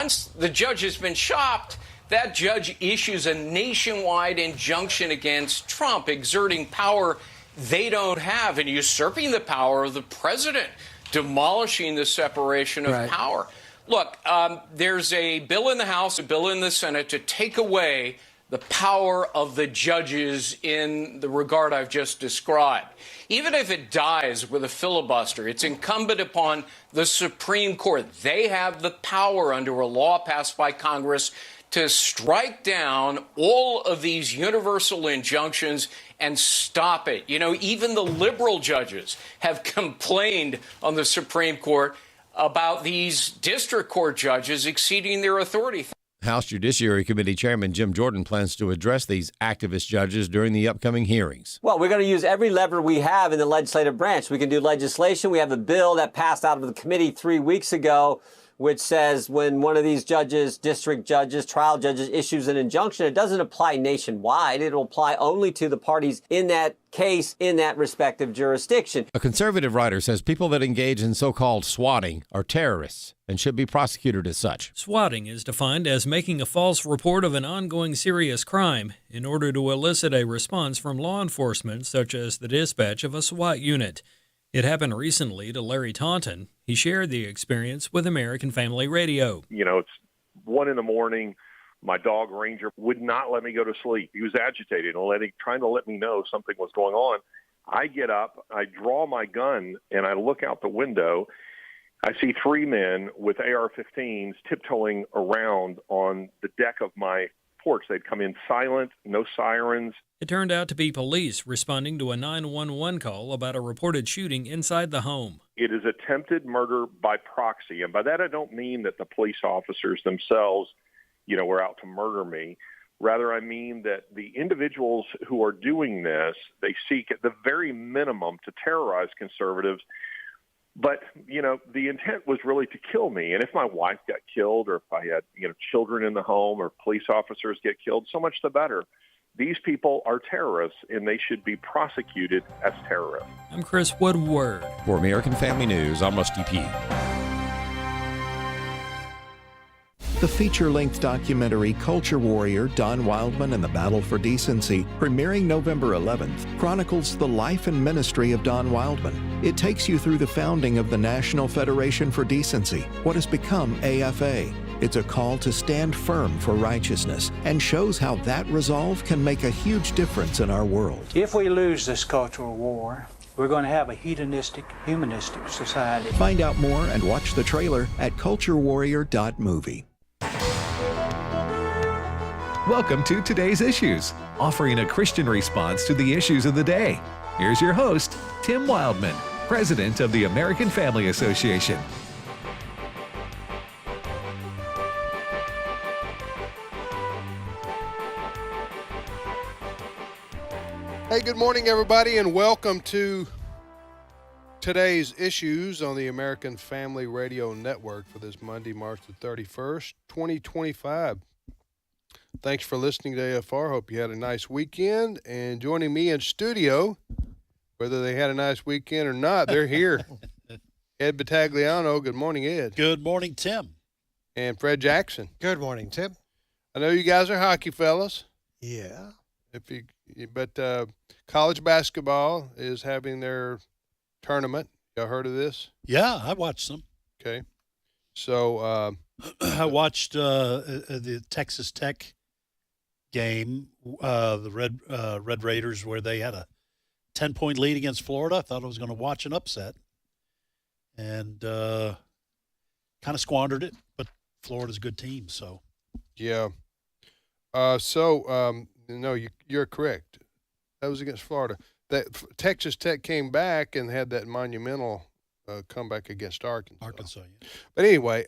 Once the judge has been shopped, that judge issues a nationwide injunction against Trump, exerting power they don't have and usurping the power of the president, demolishing the separation of power. Look, there's a bill in the House, a bill in the Senate to take away the power of the judges in the regard I've just described. Even if it dies with a filibuster, it's incumbent upon the Supreme Court. They have the power under a law passed by Congress to strike down all of these universal injunctions and stop it. You know, even the liberal judges have complained on the Supreme Court about these district court judges exceeding their authority. House Judiciary Committee Chairman Jim Jordan plans to address these activist judges during the upcoming hearings. Well, we're going to use every lever we have in the legislative branch. We can do legislation. We have a bill that passed out of the committee 3 weeks ago, which says when one of these judges, district judges, trial judges, issues an injunction, it doesn't apply nationwide. It'll apply only to the parties in that case in that respective jurisdiction. A conservative writer says people that engage in so-called swatting are terrorists and should be prosecuted as such. Swatting is defined as making a false report of an ongoing serious crime in order to elicit a response from law enforcement, such as the dispatch of a SWAT unit. It happened recently to Larry Taunton. He shared the experience with American Family Radio. You know, it's 1 a.m. My dog Ranger would not let me go to sleep. He was agitated and trying to let me know something was going on. I get up, I draw my gun, and I look out the window. I see 3 men with AR-15s tiptoeing around on the deck of my porch. They'd come in silent, no sirens. It turned out to be police responding to a 911 call about a reported shooting inside the home. It is attempted murder by proxy, and by that I don't mean that the police officers themselves, were out to murder me. Rather, I mean that the individuals who are doing this, they seek at the very minimum to terrorize conservatives. But, the intent was really to kill me. And if my wife got killed, or if I had, children in the home, or police officers get killed, so much the better. These people are terrorists, and they should be prosecuted as terrorists. I'm Chris Woodward. For American Family News, I'm Rusty P. The feature-length documentary Culture Warrior, Don Wildmon and the Battle for Decency, premiering November 11th, chronicles the life and ministry of Don Wildmon. It takes you through the founding of the National Federation for Decency, what has become AFA. It's a call to stand firm for righteousness and shows how that resolve can make a huge difference in our world. If we lose this cultural war, we're going to have a hedonistic, humanistic society. Find out more and watch the trailer at culturewarrior.movie. Welcome to Today's Issues, offering a Christian response to the issues of the day. Here's your host, Tim Wildmon, President of the American Family Association. Hey, good morning, everybody, and welcome to Today's Issues on the American Family Radio Network for this Monday, March the 31st, 2025. Thanks for listening to AFR. Hope you had a nice weekend. And joining me in studio, whether they had a nice weekend or not, they're here. Ed Battagliano. Good morning, Ed. Good morning, Tim. And Fred Jackson. Good morning, Tim. I know you guys are hockey fellas. Yeah. But college basketball is having their tournament. Y'all heard of this? Yeah, I watched some. Okay. So I watched the Texas Tech game, the Red Raiders, where they had a 10-point lead against Florida. I thought I was going to watch an upset, and kind of squandered it. But Florida's a good team, so yeah. No, you're correct. That was against Florida. That Texas Tech came back and had that monumental comeback against Arkansas. Yeah. But anyway,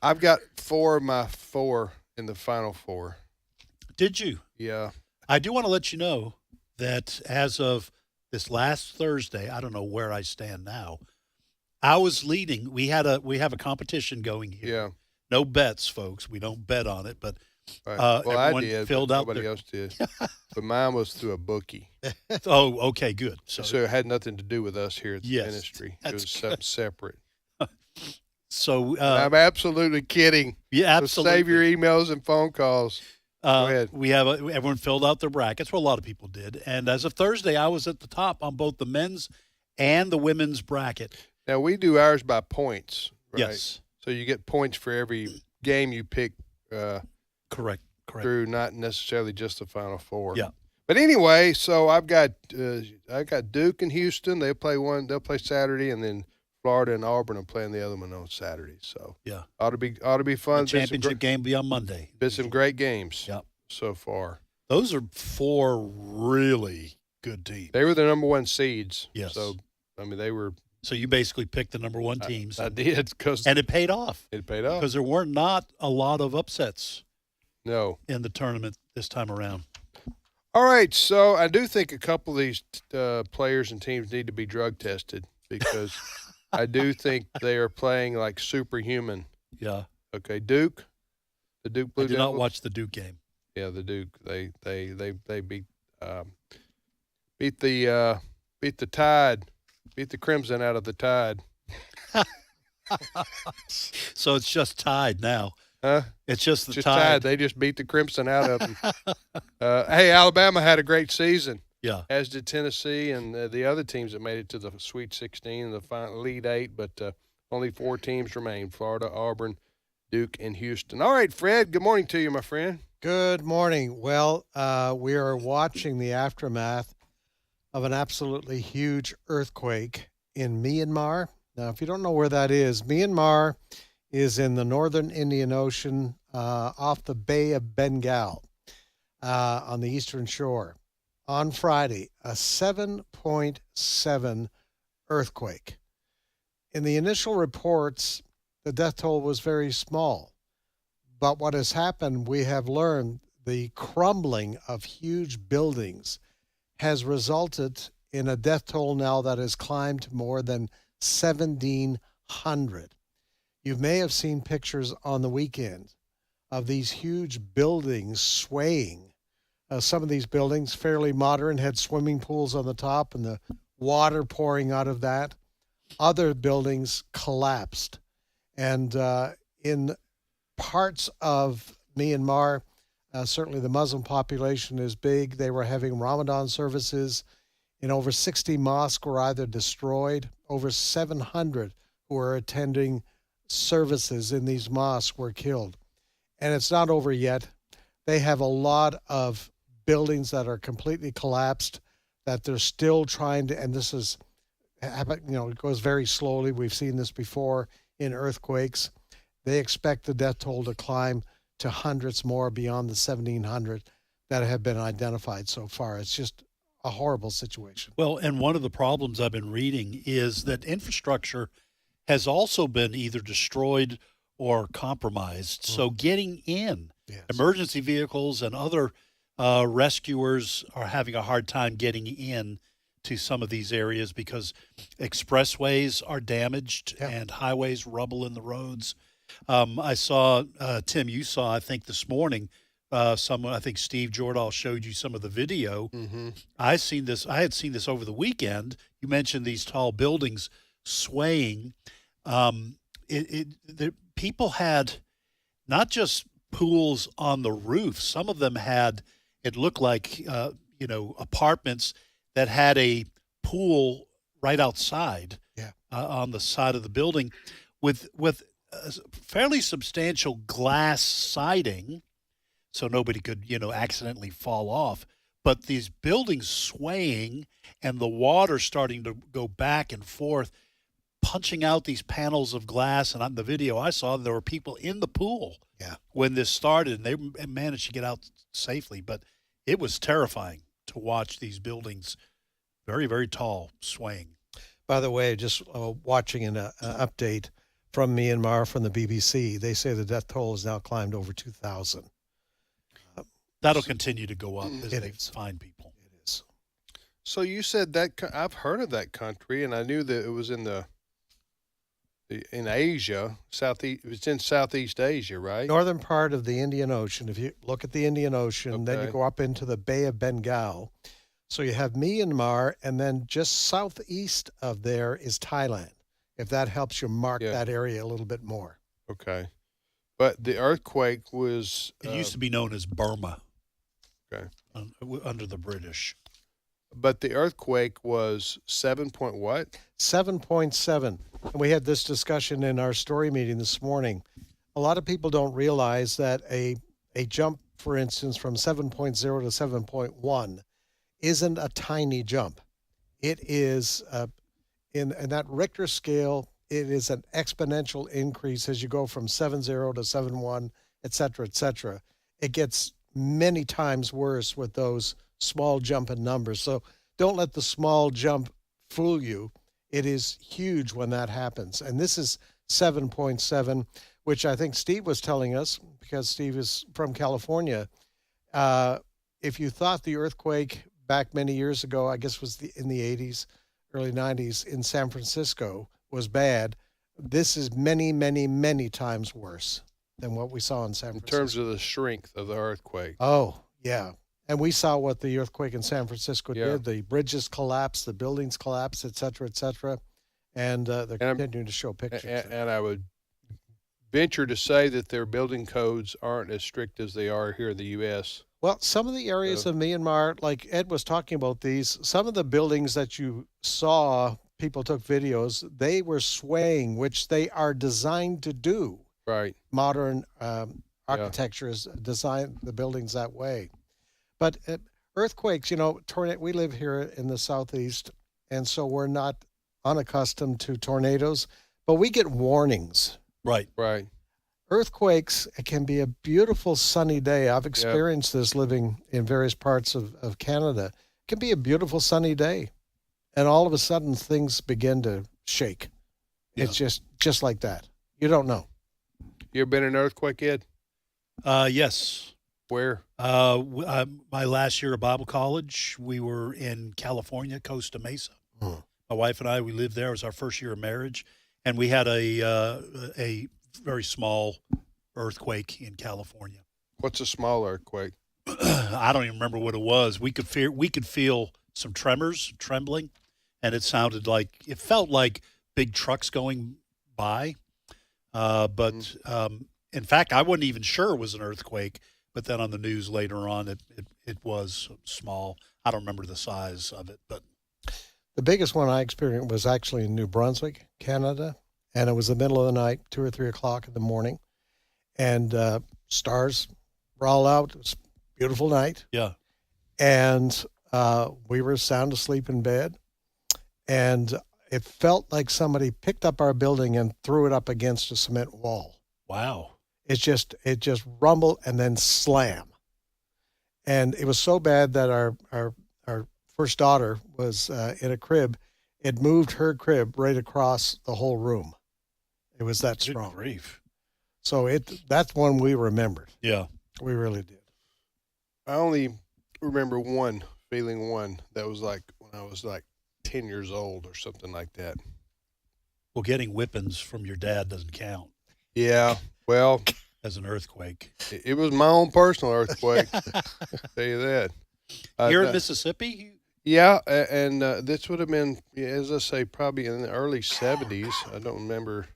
I've got 4 of my 4 in the Final Four. Did you? Yeah. I do want to let you know that as of this last Thursday, I don't know where I stand now. I was leading. We have a competition going here. Yeah. No bets, folks. We don't bet on it, but right. Well, I did. Filled out nobody else did. But mine was through a bookie. Oh, okay, good. So it had nothing to do with us here at the ministry. It was something separate. So I'm absolutely kidding. Yeah, So absolutely. save your emails and phone calls. Go ahead. We have everyone filled out their brackets. Well, a lot of people did. And as of Thursday, I was at the top on both the men's and the women's bracket. Now, we do ours by points, right? Yes. So you get points for every game you pick Correct. through, not necessarily just the Final Four. Yeah. But anyway, so I've got Duke and Houston. They'll play Saturday, and then Florida and Auburn are playing the other one on Saturday. So Yeah. ought to be fun. The championship game will be on Monday. Been some great games. Yep. So far. Those are 4 really good teams. They were the number 1 seeds. Yes. So I mean, they were. So you basically picked the number 1 teams. I did, and it paid off. It paid off because there were not a lot of upsets. No. In the tournament this time around. All right, so I do think a couple of these players and teams need to be drug tested because I do think they are playing like superhuman. Yeah. Okay, Duke, the Duke Blue I did Devils. not watch the Duke game. Yeah, the Duke. They beat the Tide, beat the Crimson out of the Tide. So it's just tied now. Huh? It's just the Tide. Tide. They just beat the Crimson out of them. Hey, Alabama had a great season. Yeah. As did Tennessee and the other teams that made it to the Sweet 16 and the final Elite 8, but only 4 teams remain: Florida, Auburn, Duke, and Houston. All right, Fred, good morning to you, my friend. Good morning. Well, we are watching the aftermath of an absolutely huge earthquake in Myanmar. Now, if you don't know where that is, Myanmar is in the northern Indian Ocean off the Bay of Bengal on the eastern shore. On Friday, a 7.7 earthquake. In the initial reports, the death toll was very small. But what has happened, we have learned the crumbling of huge buildings has resulted in a death toll now that has climbed to more than 1,700. You may have seen pictures on the weekend of these huge buildings swaying. Some of these buildings, fairly modern, had swimming pools on the top and the water pouring out of that. Other buildings collapsed. And in parts of Myanmar, certainly the Muslim population is big. They were having Ramadan services. In over 60 mosques were either destroyed. Over 700 who were attending services in these mosques were killed. And it's not over yet. They have a lot of buildings that are completely collapsed that they're still trying to, and this is, it goes very slowly. We've seen this before in earthquakes. They expect the death toll to climb to hundreds more beyond the 1,700 that have been identified so far. It's just a horrible situation. Well, and one of the problems I've been reading is that infrastructure has also been either destroyed or compromised. So getting in, emergency vehicles and other rescuers are having a hard time getting in to some of these areas because expressways are damaged and highways rubble in the roads. I saw, Tim, you saw, I think this morning, someone, I think Steve Jordahl showed you some of the video. Mm-hmm. I had seen this over the weekend. You mentioned these tall buildings swaying. The people had not just pools on the roof. Some of them had, it looked like, apartments that had a pool right outside on the side of the building with fairly substantial glass siding so nobody could, accidentally fall off. But these buildings swaying and the water starting to go back and forth, punching out these panels of glass. And on the video I saw, there were people in the pool when this started, and they managed to get out safely. But it was terrifying to watch these buildings, very, very tall, swaying. By the way, just watching an update from Myanmar from the BBC, they say the death toll has now climbed over 2,000. That'll continue to go up as they is. find people. It is. So you said that I've heard of that country, and I knew that it was in Asia, southeast. It's in Southeast Asia, right? Northern part of the Indian Ocean. If you look at the Indian Ocean, then you go up into the Bay of Bengal. So you have Myanmar, and then just southeast of there is Thailand. if that helps you mark Yeah. that area a little bit more. Okay. But the earthquake was. It used to be known as Burma. Okay. Under the British. But the earthquake was 7 point what? 7.7. And we had this discussion in our story meeting this morning. A lot of people don't realize that a jump, for instance, from 7.0 to 7.1 isn't a tiny jump. It is, in that Richter scale, it is an exponential increase as you go from 7.0 to 7.1, et cetera, et cetera. It gets many times worse with those small jump in numbers. So don't let the small jump fool you. It is huge when that happens. And this is 7.7, which I think Steve was telling us, because Steve is from California. If you thought the earthquake back many years ago, I guess was in the 80s, early 90s in San Francisco was bad, this is many, many, many times worse than what we saw in San Francisco. In terms of the strength of the earthquake. Oh, yeah. And we saw what the earthquake in San Francisco Yeah. did. The bridges collapsed, the buildings collapsed, et cetera, et cetera. And they're continuing to show pictures. And I would venture to say that their building codes aren't as strict as they are here in the U.S. Well, some of the areas of Myanmar, like Ed was talking about these, some of the buildings that you saw, people took videos, they were swaying, which they are designed to do. Right. Modern architecture is designed the buildings that way. But earthquakes, we live here in the Southeast, and so we're not unaccustomed to tornadoes, but we get warnings. Right. Right. Earthquakes, it can be a beautiful sunny day. I've experienced this living in various parts of Canada. It can be a beautiful sunny day, and all of a sudden things begin to shake. Yeah. It's just like that. You don't know. You ever been in an earthquake, Ed? Yes. Where? My last year of Bible college, we were in California, Costa Mesa. My wife and I, we lived there. It was our first year of marriage, and we had a very small earthquake in California. What's a small earthquake? I don't even remember what it was. We could feel some trembling, and it felt like big trucks going by. But in fact, I wasn't even sure it was an earthquake. But then on the news later on, it was small. I don't remember the size of it, but the biggest one I experienced was actually in New Brunswick, Canada, and it was the middle of the night, 2 or 3 o'clock in the morning, and stars were all out. It was a beautiful night. Yeah, and we were sound asleep in bed, and it felt like somebody picked up our building and threw it up against a cement wall. Wow. It just rumbled and then slam. And it was so bad that our first daughter was in a crib. It moved her crib right across the whole room. It was that strong. Good grief. So that's one we remembered. Yeah. We really did. I only remember feeling one that was like when I was like 10 years old or something like that. Well, getting whippings from your dad doesn't count. Yeah, well, as an earthquake. It was my own personal earthquake. I'll tell you that. Here in Mississippi? Yeah, and this would have been, as I say, probably in the early 70s. I don't remember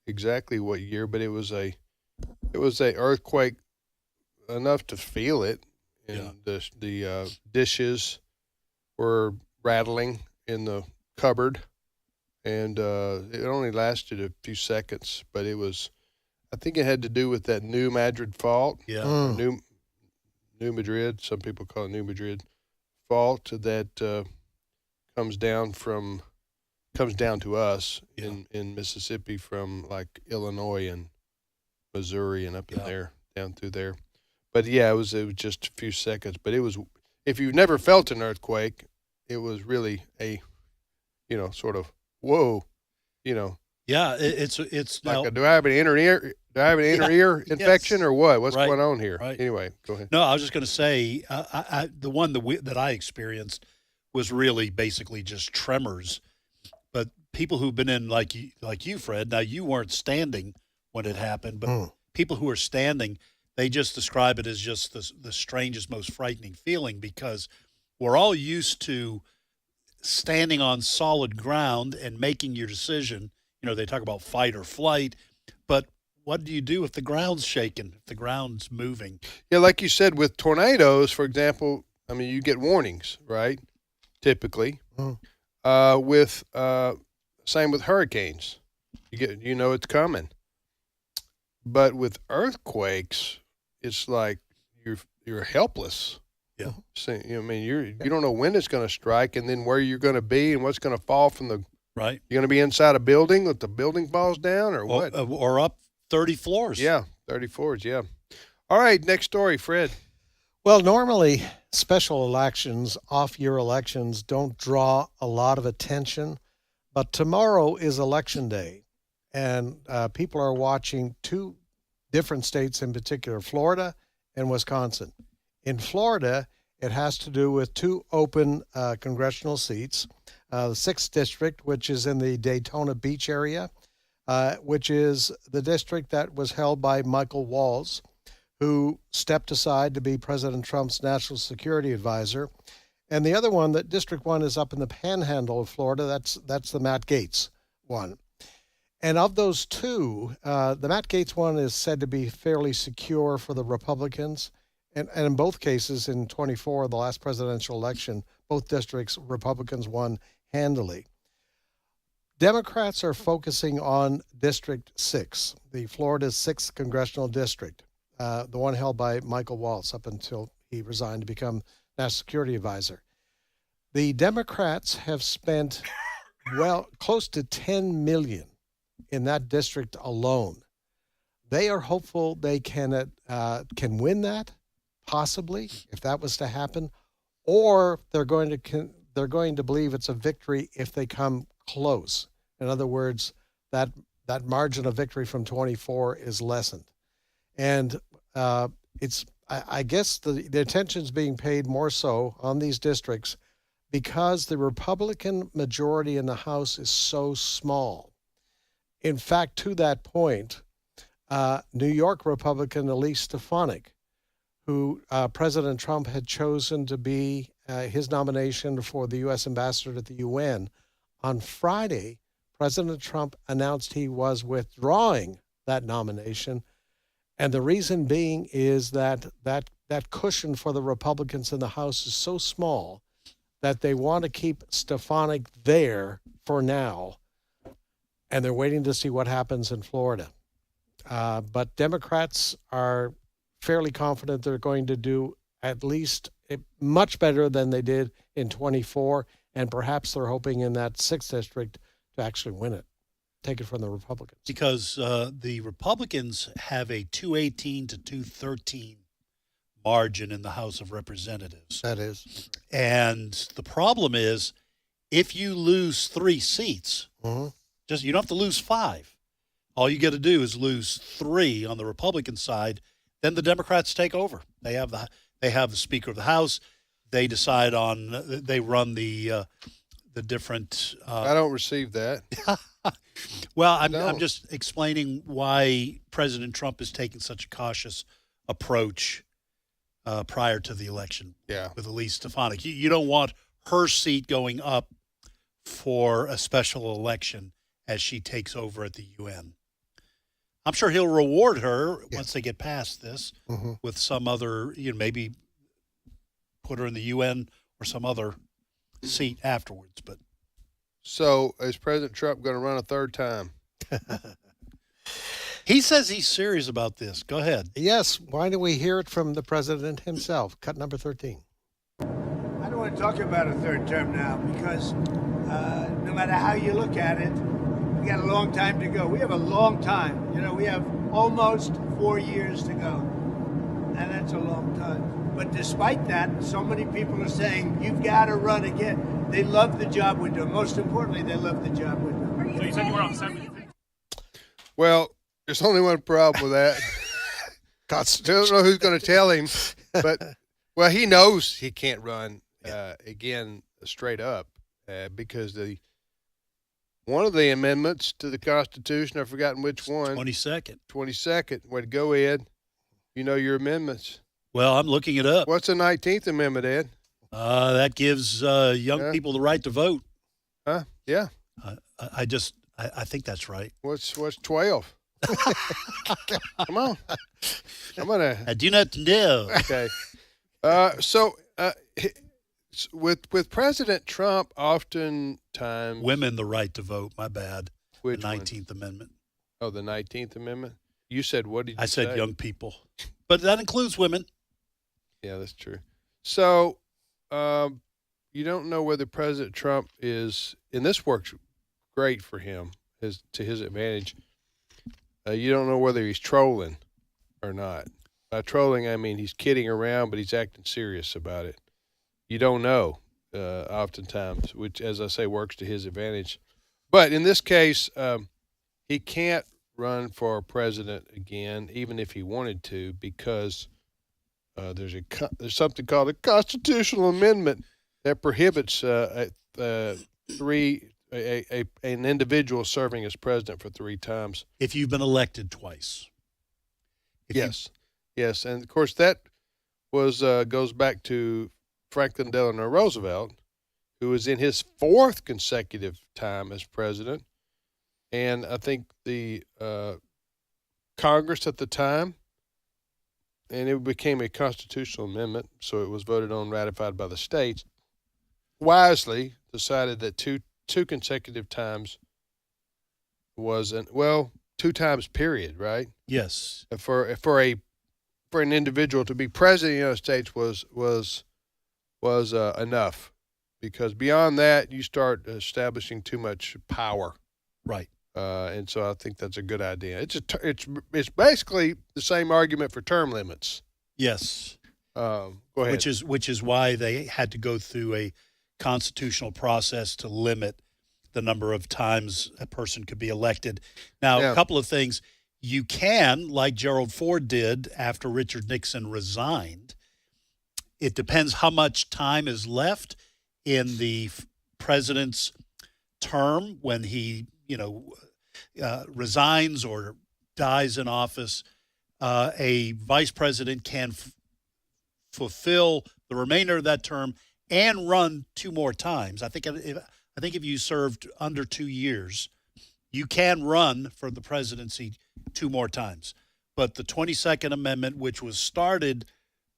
exactly what year, but it was a earthquake enough to feel it. And the dishes were rattling in the cupboard. And it only lasted a few seconds, but I think it had to do with that New Madrid fault. Yeah. New Madrid, some people call it New Madrid fault that comes down to us in Mississippi from like Illinois and Missouri and up in there, down through there. But yeah, it was just a few seconds, but it was, if you've never felt an earthquake, it was really a, sort of, whoa, Yeah, it's like now. do I have an inner ear? Do I have an inner ear infection or what? What's Right. going on here? Right. Anyway, go ahead. No, I was just going to say the one that I experienced was really basically just tremors. But people who've been in like you, Fred. Now you weren't standing when it happened, but people who are standing, they just describe it as just the strangest, most frightening feeling because we're all used to standing on solid ground and making your decision they talk about fight or flight, but what do you do if the ground's shaking, if the ground's moving? Yeah, like you said, with tornadoes, for example, I mean, you get warnings, right? Typically. Same with hurricanes. You know it's coming. But with earthquakes, it's like you're helpless. Yeah. So, I mean, you don't know when it's going to strike, and then where you're going to be, and what's going to fall from the. Right. You're going to be inside a building if the building falls down, or what? Or up 30 floors. Yeah, 30 floors. Yeah. All right, next story, Fred. Well, normally special elections, off-year elections, don't draw a lot of attention, but tomorrow is Election Day, and people are watching two different states in particular, Florida and Wisconsin. In Florida, it has to do with two open congressional seats, the 6th District, which is in the Daytona Beach area, which is the district that was held by Michael Walz, who stepped aside to be President Trump's national security advisor. And the other one, that District 1, is up in the panhandle of Florida. That's the Matt Gaetz one. And of those two, the Matt Gaetz one is said to be fairly secure for the Republicans. And in both cases, in 24, the last presidential election, both districts, Republicans won handily. Democrats are focusing on District 6, the Florida's 6th congressional district, the one held by Michael Walz up until he resigned to become national security advisor. The Democrats have spent, close to $10 million in that district alone. They are hopeful they can win that, possibly, if that was to happen, or they're going to believe it's a victory if they come close. In other words, that margin of victory from 24 is lessened. And I guess the attention's being paid more so on these districts because the Republican majority in the House is so small. In fact, to that point, New York Republican Elise Stefanik, who President Trump had chosen to be his nomination for the U.S. ambassador to the UN, on Friday, President Trump announced he was withdrawing that nomination. And the reason being is that cushion for the Republicans in the House is so small that they want to keep Stefanik there for now, and they're waiting to see what happens in Florida. But Democrats are fairly confident they're going to do at least much better than they did in 24, and perhaps they're hoping in that 6th district to actually win it, take it from the Republicans. Because the Republicans have a 218 to 213 margin in the House of Representatives. That is. And the problem is, if you lose 3 seats, you don't have to lose 5. All you got to do is lose 3 on the Republican side. Then the Democrats take over. They have the Speaker of the House. They decide on. They run the different. I don't receive that. Well, I'm just explaining why President Trump is taking such a cautious approach prior to the election. Yeah. With Elise Stefanik, you don't want her seat going up for a special election as she takes over at the UN. I'm sure he'll reward her once they get past this with some other, maybe put her in the UN or some other seat afterwards. But so is President Trump going to run a third time? He says he's serious about this. Go ahead. Yes. Why don't we hear it from the president himself? Cut number 13. I don't want to talk about a third term now because no matter how you look at it, we got a long time to go. We have a long time. We have almost 4 years to go. And that's a long time. But despite that, so many people are saying, you've got to run again. They love the job we're doing. Most importantly, they love the job we're doing. So you said you were on 70. Well, there's only one problem with that. I don't know who's going to tell him, but, he knows he can't run again straight up because one of the amendments to the Constitution, I've forgotten which one. 22nd. 22nd. Way to go, Ed. You know your amendments. Well, I'm looking it up. What's the 19th Amendment, Ed? That gives young people the right to vote. Huh? Yeah. I I think that's right. What's 12? Come on. I'm gonna. I do not know. Okay. With President Trump, oftentimes Women the right to vote. My bad. Which the 19th Amendment. Oh, the 19th Amendment. You said what did you say? I said young people, but that includes women. Yeah, that's true. So, you don't know whether President Trump is, and this works great for him, to his advantage. You don't know whether he's trolling or not. By trolling, I mean he's kidding around, but he's acting serious about it. You don't know, oftentimes, which, as I say, works to his advantage. But in this case, he can't run for president again, even if he wanted to, because there's something called a constitutional amendment that prohibits an individual serving as president for 3 times. If you've been elected twice. Yes, and of course that goes back to Franklin Delano Roosevelt, who was in his 4th consecutive time as president, and I think the Congress at the time, and it became a constitutional amendment, so it was voted on, ratified by the states, wisely decided that two consecutive times was 2 times period, right? Yes. For an individual to be president of the United States was enough, because beyond that you start establishing too much power. Right. And so I think that's a good idea. It's basically the same argument for term limits. Yes. Go ahead. Which is why they had to go through a constitutional process to limit the number of times a person could be elected. Now, a couple of things. You can, like Gerald Ford did after Richard Nixon resigned. It depends how much time is left in the president's term when he, resigns or dies in office. A vice president can fulfill the remainder of that term and run 2 more times. I think if you served under 2 years, you can run for the presidency 2 more times. But the 22nd Amendment,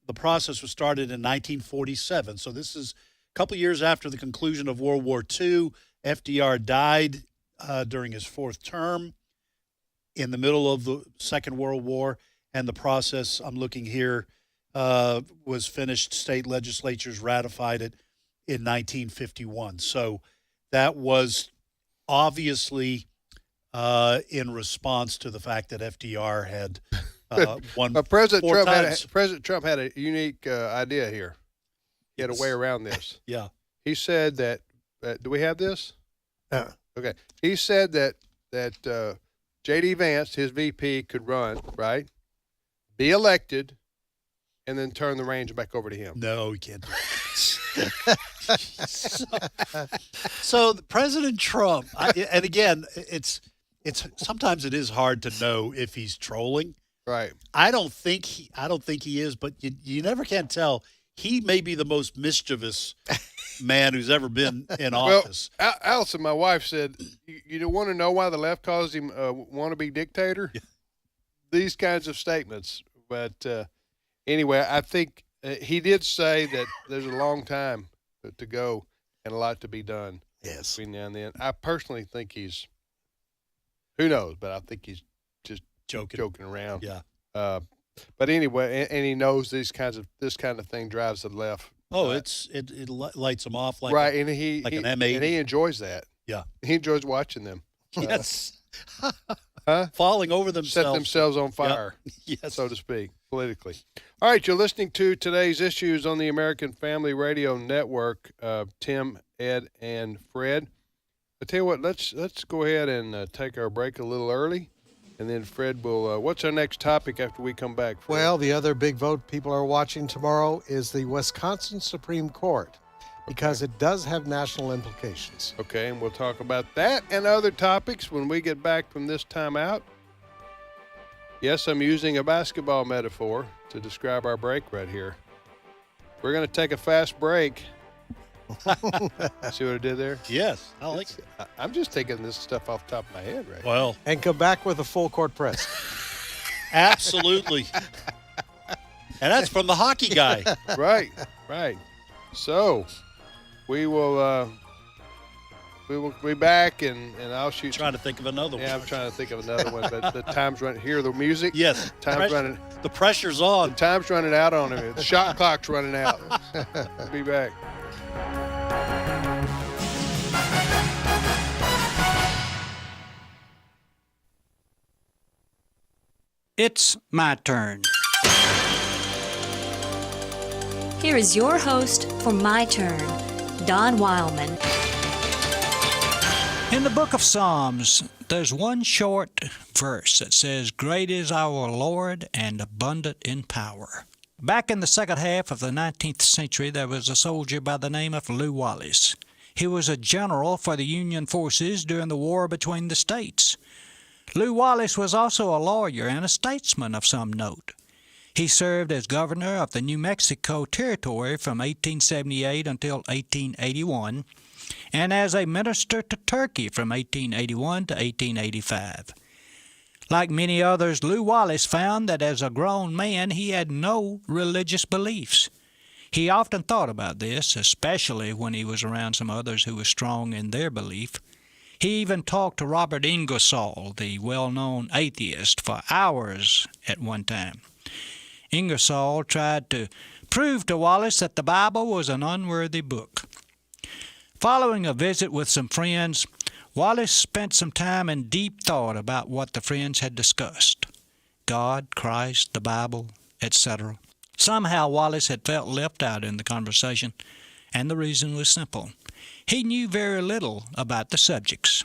the process was started in 1947. So this is a couple years after the conclusion of World War II. FDR died during his 4th term in the middle of the Second World War. And the process, I'm looking here, was finished. State legislatures ratified it in 1951. So that was obviously in response to the fact that FDR had won President 4 times. President Trump had a unique idea here. He had a way around this. Yeah. He said that do we have this? Okay. He said that J.D. Vance, his VP, could run, right, be elected, and then turn the reins back over to him. No, he can't do that. So President Trump, and again, it's sometimes it is hard to know if he's trolling. Right. I don't think he is, but you never can tell. He may be the most mischievous man who's ever been in office. Well, Allison, my wife, said, you don't want to know why the left calls him a wannabe dictator? Yeah. These kinds of statements. But anyway, I think he did say that there's a long time to go and a lot to be done. Yes. Between now and then. I personally think he's, who knows, but I think he's just joking around. Yeah. But anyway, and he knows this kind of thing drives the left. Oh, it lights him off like right, an and M80. And he enjoys that. Yeah, he enjoys watching them. Yes, falling over themselves, set themselves on fire, yes, so to speak, politically. All right, you're listening to today's issues on the American Family Radio Network. Tim, Ed, and Fred. I tell you what, let's go ahead and take our break a little early. And then Fred will, what's our next topic after we come back, Fred? Well, the other big vote people are watching tomorrow is the Wisconsin Supreme Court, because it does have national implications. Okay, and we'll talk about that and other topics when we get back from this time out. Yes, I'm using a basketball metaphor to describe our break right here. We're going to take a fast break. See what I did there? Yes, I like it. I'm just taking this stuff off the top of my head right now. Well, And come back with a full court press. absolutely. And that's from the hockey guy. Right. So we will be back, and I'll shoot. Trying to think of another one. Yeah, I'm trying to think of another one, but the time's running. Hear the music? Yes. Time's running. The pressure's on. The time's running out on him. The shot clock's running out. Be back. It's my turn. Here is your host for My Turn, Don Wildmon. In the book of Psalms, there's one short verse that says, "Great is our Lord and abundant in power." Back in the second half of the 19th century, there was a soldier by the name of Lew Wallace. He was a general for the Union forces during the war between the states. Lew Wallace was also a lawyer and a statesman of some note. He served as governor of the New Mexico Territory from 1878 until 1881, and as a minister to Turkey from 1881 to 1885. Like many others, Lew Wallace found that as a grown man he had no religious beliefs. He often thought about this, especially when he was around some others who were strong in their belief. He even talked to Robert Ingersoll, the well-known atheist, for hours at one time. Ingersoll tried to prove to Wallace that the Bible was an unworthy book. Following a visit with some friends, Wallace spent some time in deep thought about what the friends had discussed: God, Christ, the Bible, etc. Somehow Wallace had felt left out in the conversation, and the reason was simple. He knew very little about the subjects.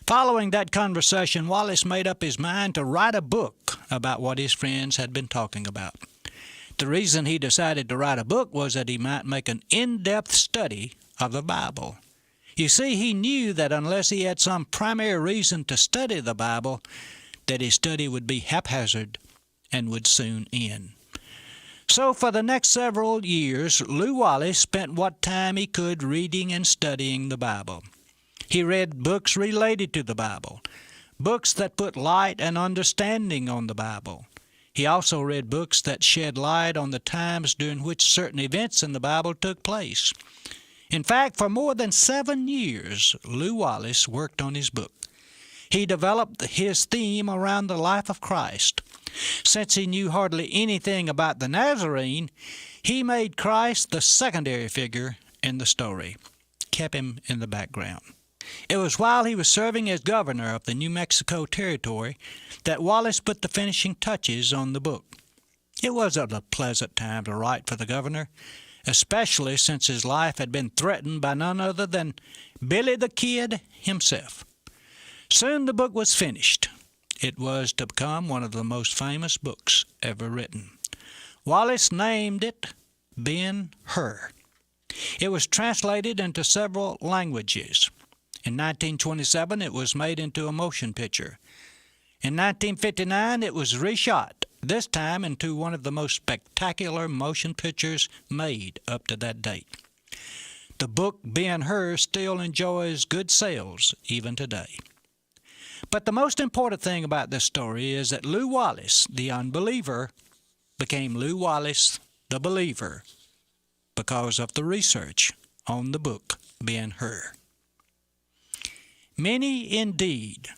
Following that conversation, Wallace made up his mind to write a book about what his friends had been talking about. The reason he decided to write a book was that he might make an in-depth study of the Bible. You see, he knew that unless he had some primary reason to study the Bible, that his study would be haphazard and would soon end. So for the next several years, Lew Wallace spent what time he could reading and studying the Bible. He read books related to the Bible, books that put light and understanding on the Bible. He also read books that shed light on the times during which certain events in the Bible took place. In fact, for more than 7 years, Lew Wallace worked on his book. He developed his theme around the life of Christ. Since he knew hardly anything about the Nazarene, he made Christ the secondary figure in the story, kept him in the background. It was while he was serving as governor of the New Mexico Territory that Wallace put the finishing touches on the book. It wasn't a pleasant time to write for the governor, especially since his life had been threatened by none other than Billy the Kid himself. Soon the book was finished. It was to become one of the most famous books ever written. Wallace named it Ben-Hur. It was translated into several languages. In 1927, it was made into a motion picture. In 1959, it was reshot, this time into one of the most spectacular motion pictures made up to that date. The book Ben-Hur still enjoys good sales even today. But the most important thing about this story is that Lew Wallace, the unbeliever, became Lew Wallace, the believer, because of the research on the book Ben-Hur. Many indeed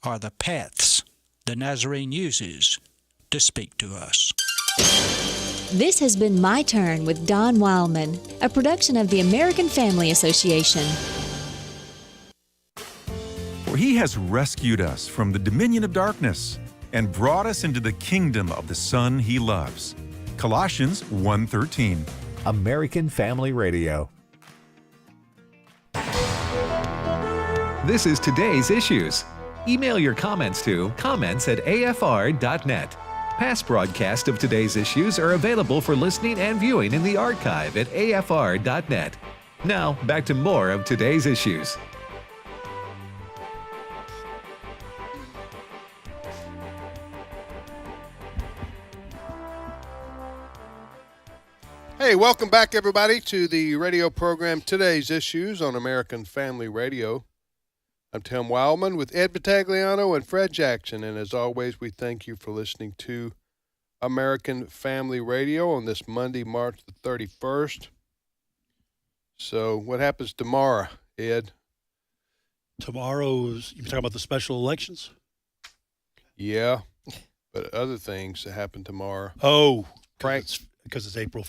are the paths the Nazarene uses to speak to us. This has been My Turn with Don Wildmon, a production of the American Family Association. For he has rescued us from the dominion of darkness and brought us into the kingdom of the Son he loves. Colossians 1:13. American Family Radio. This is today's issues. Email your comments to comments@afr.net. Past broadcasts of today's issues are available for listening and viewing in the archive at afr.net. Now, back to more of today's issues. Hey, welcome back, everybody, to the radio program Today's Issues on American Family Radio. I'm Tim Wildmon with Ed Battagliano and Fred Jackson, and as always, we thank you for listening to American Family Radio on this Monday, March the 31st. So what happens tomorrow, Ed? Tomorrow's, you talking about the special elections? Yeah, but other things that happen tomorrow. Oh, because it's April.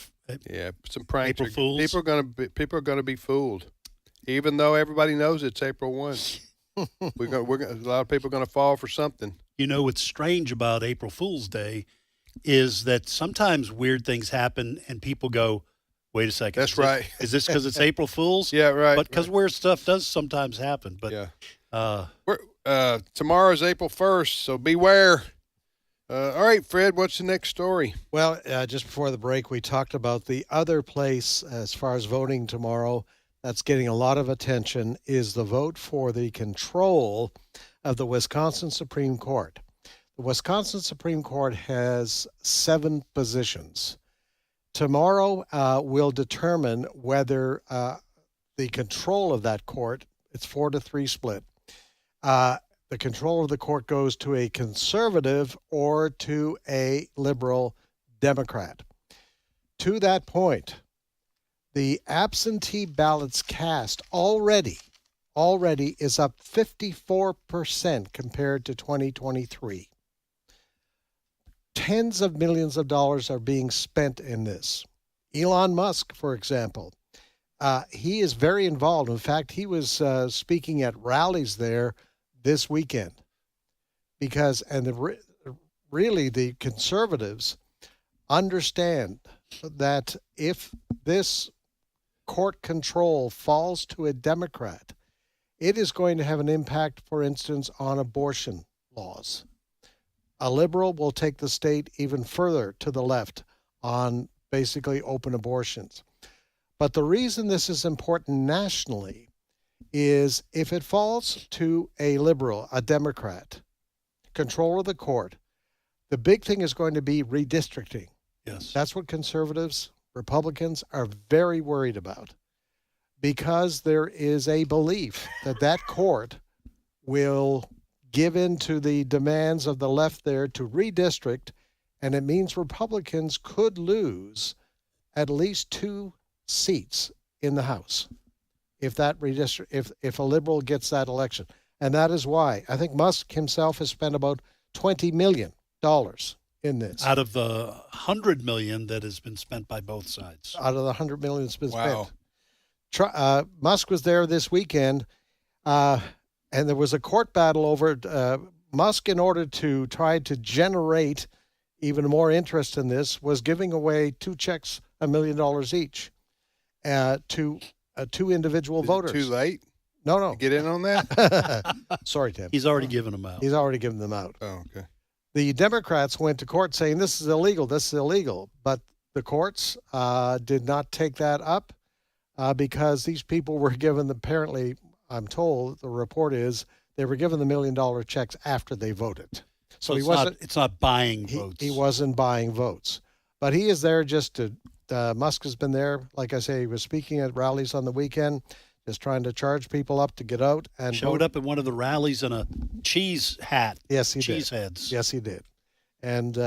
Yeah, some pranks. April Fools. People are gonna be fooled, even though everybody knows it's April 1. A lot of people are gonna fall for something. You know what's strange about April Fool's Day is that sometimes weird things happen and people go, "Wait a second, that's right. Is this because it's April Fool's?" Yeah, right. But because weird stuff does sometimes happen. But yeah, tomorrow's April 1st, so beware. All right, Fred, what's the next story? Well, just before the break, we talked about the other place as far as voting tomorrow that's getting a lot of attention is the vote for the control of the Wisconsin Supreme Court. The Wisconsin Supreme Court has 7 positions. Tomorrow will determine whether the control of that court, it's 4-3 split, the control of the court goes to a conservative or to a liberal Democrat. To that point, the absentee ballots cast already is up 54% compared to 2023. Tens of millions of dollars are being spent in this. Elon Musk, for example, he is very involved. In fact, he was speaking at rallies there this weekend really the conservatives understand that if this court control falls to a Democrat, it is going to have an impact, for instance, on abortion laws. A liberal will take the state even further to the left on basically open abortions. But the reason this is important nationally is if it falls to a liberal, a Democrat, control of the court, the big thing is going to be redistricting. Yes. That's what conservatives, Republicans are very worried about, because there is a belief that that court will give in to the demands of the left there to redistrict, and it means Republicans could lose at least 2 seats in the House if a liberal gets that election. And that is why I think Musk himself has spent about $20 million in this. Out of the $100 million that has been spent by both sides. Out of the $100 million that's been spent. Musk was there this weekend, and there was a court battle over it. Musk, in order to try to generate even more interest in this, was giving away 2 checks, $1 million each, to 2 individual voters. Too late? No. Get in on that? Sorry, Tim. He's already given them out. He's already given them out. Oh, okay. The Democrats went to court saying this is illegal, but the courts did not take that up because these people were given, apparently, I'm told, the report is, they were given the $1 million checks after they voted. So it's not buying votes. He wasn't buying votes. But he is there just to, Musk has been there, like I say, he was speaking at rallies on the weekend, just trying to charge people up to get out and showed up at one of the rallies in a cheese hat. Yes, he did. Cheese heads. Yes, he did. And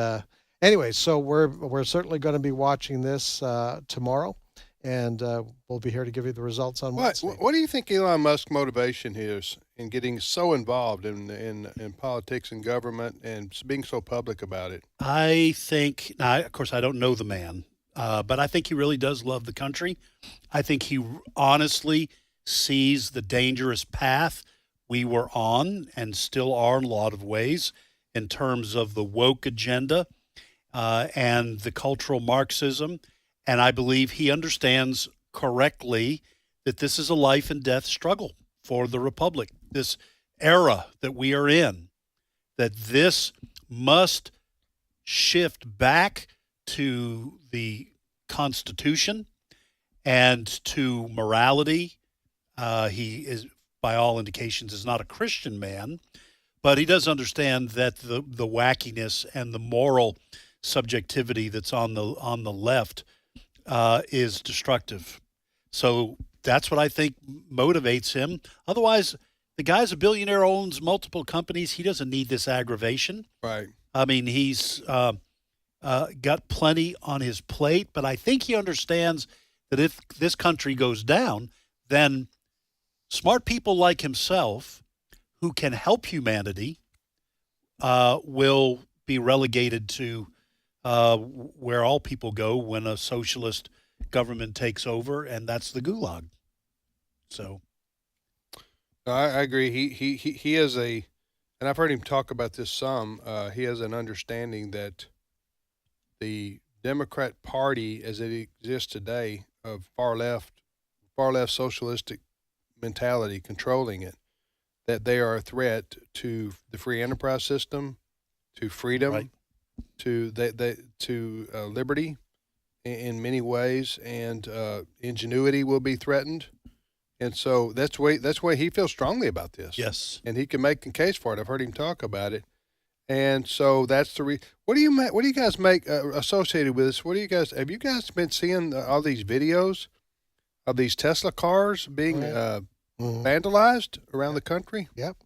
anyway, so we're certainly going to be watching this tomorrow, and we'll be here to give you the results on Wednesday. What do you think Elon Musk's motivation is in getting so involved in politics and government and being so public about it? I think, now, of course, I don't know the man, but I think he really does love the country. I think he honestly sees the dangerous path we were on and still are in a lot of ways in terms of the woke agenda and the cultural Marxism. And I believe he understands correctly that this is a life and death struggle for the Republic, this era that we are in, that this must shift back to the Constitution and to morality. He is, by all indications, is not a Christian man, but he does understand that the wackiness and the moral subjectivity that's on the left is destructive. So that's what I think motivates him. Otherwise, the guy's a billionaire, owns multiple companies. He doesn't need this aggravation. Right. I mean, he's got plenty on his plate, but I think he understands that if this country goes down, then smart people like himself who can help humanity will be relegated to where all people go when a socialist government takes over, and that's the gulag. So I agree. He has a, and I've heard him talk about this some. He has an understanding that the Democrat Party, as it exists today, of far left socialistic mentality controlling it, that they are a threat to the free enterprise system, to freedom, right. to liberty in many ways, and ingenuity will be threatened. And so that's why he feels strongly about this. Yes, and he can make a case for it. I've heard him talk about it, and so that's the What do you guys make associated with this? Have you guys been seeing all these videos of these Tesla cars being vandalized around the country? Yep.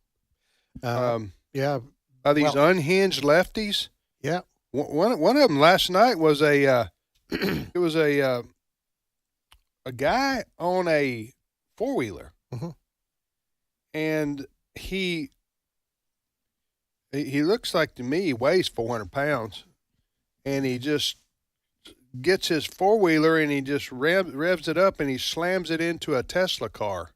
Yeah. By these unhinged lefties. Yeah. One of them last night was it was a guy on a four-wheeler, and he looks like, to me, he weighs 400 pounds, and he just gets his four-wheeler and he just revs it up and he slams it into a Tesla car.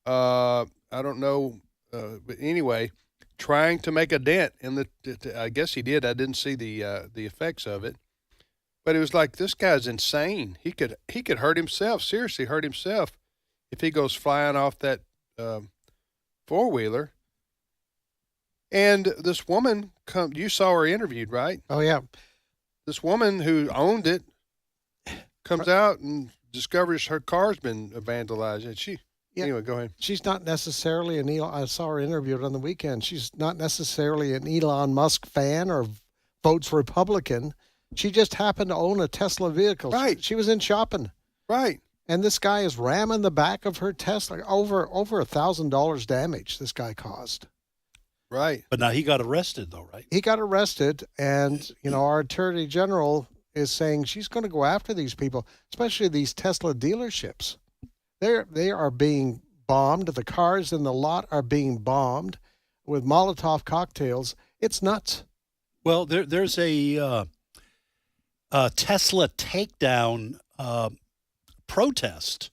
I don't know, but anyway, trying to make a dent in the. I guess he did. I didn't see the effects of it, but it was like, this guy's insane. He could hurt himself, seriously hurt himself, if he goes flying off that four-wheeler. And this woman you saw her interviewed, right? Oh yeah. This woman who owned it comes out and discovers her car's been vandalized. And anyway, go ahead. She's not necessarily I saw her interviewed on the weekend. She's not necessarily an Elon Musk fan or votes Republican. She just happened to own a Tesla vehicle. Right. She was in shopping. Right. And this guy is ramming the back of her Tesla. Over $1,000 damage this guy caused. Right. But now he got arrested, though, right? He got arrested, and our Attorney General is saying she's going to go after these people, especially these Tesla dealerships. They are being bombed. The cars in the lot are being bombed with Molotov cocktails. It's nuts. Well, there's a Tesla takedown protest,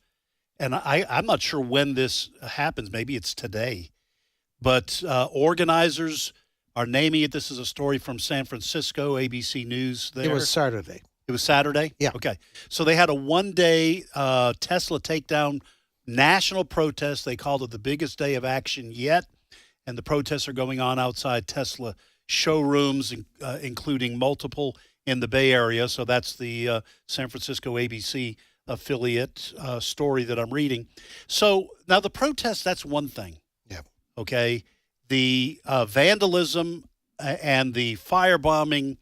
and I'm not sure when this happens. Maybe it's today. But organizers are naming it. This is a story from San Francisco, ABC News there. It was Saturday. It was Saturday? Yeah. Okay. So they had a one-day Tesla takedown national protest. They called it the biggest day of action yet. And the protests are going on outside Tesla showrooms, including multiple in the Bay Area. So that's the San Francisco ABC affiliate story that I'm reading. So now the protest, that's one thing. Okay, the vandalism and the firebombing,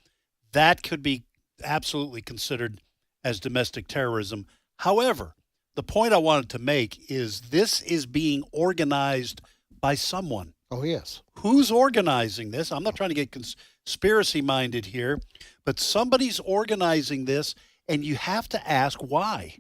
that could be absolutely considered as domestic terrorism. However, the point I wanted to make is this is being organized by someone. Oh, yes. Who's organizing this? I'm not trying to get conspiracy-minded here, but somebody's organizing this, and you have to ask why.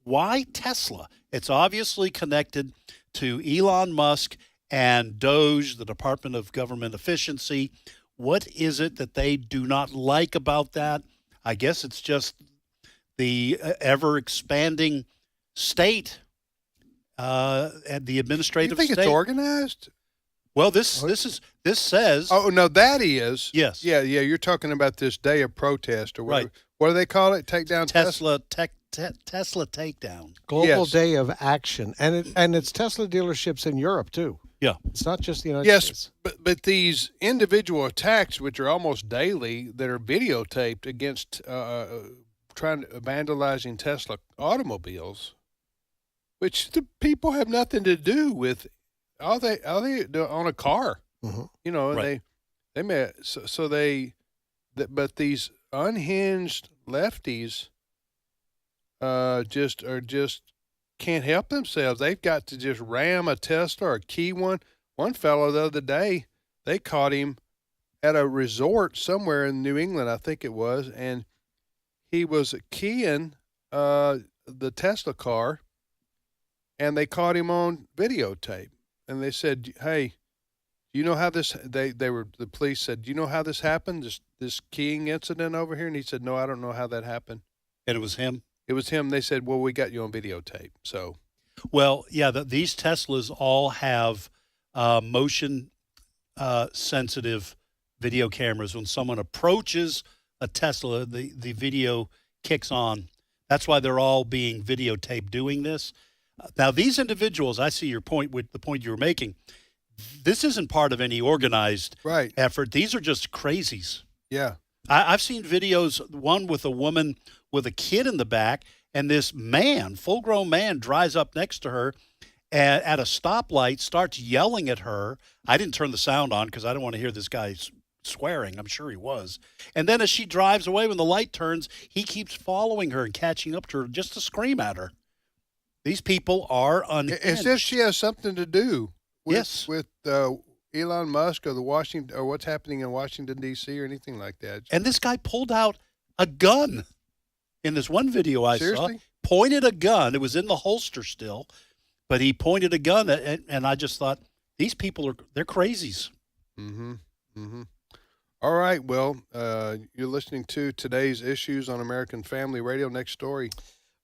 Why Tesla? It's obviously connected to Elon Musk and DOGE, the Department of Government Efficiency. What is it that they do not like about that? I guess it's just the ever-expanding state and the administrative state. You think it's organized? Well, this says. Oh no, that is. Yes. Yeah. You're talking about this day of protest or whatever. Right. What do they call it? Take down Tesla takedown. Global Day of Action, and it's Tesla dealerships in Europe too. Yeah, it's not just the United States. Yes, but these individual attacks, which are almost daily, that are videotaped against vandalizing Tesla automobiles, which the people have nothing to do with. All they do on a car, Right. they may but these unhinged lefties just can't help themselves. They've got to just ram a Tesla or key one. One fellow the other day, they caught him at a resort somewhere in New England, I think it was, and he was keying the Tesla car, and they caught him on videotape. And they said, "Hey, do you know how this?" The police said, "Do you know how this happened? This keying incident over here?" And he said, "No, I don't know how that happened." And it was him? It was him. They said, "Well, we got you on videotape." So, well, yeah, these Teslas all have motion sensitive video cameras. When someone approaches a Tesla, the video kicks on. That's why they're all being videotaped doing this. Now, these individuals, I see your point with the point you were making. This isn't part of any organized effort. These are just crazies. Yeah. I've seen videos, one with a woman with a kid in the back, and this man, full-grown man, drives up next to her at a stoplight, starts yelling at her. I didn't turn the sound on because I don't want to hear this guy swearing. I'm sure he was. And then as she drives away, when the light turns, he keeps following her and catching up to her just to scream at her. These people are unhinged. As if she has something to do with Elon Musk or what's happening in Washington, D.C. or anything like that. And this guy pulled out a gun in this one video I saw. Pointed a gun. It was in the holster still, but he pointed a gun, and I just thought, these people they're crazies. Mm-hmm. Mm-hmm. All right. Well, you're listening to today's issues on American Family Radio. Next story.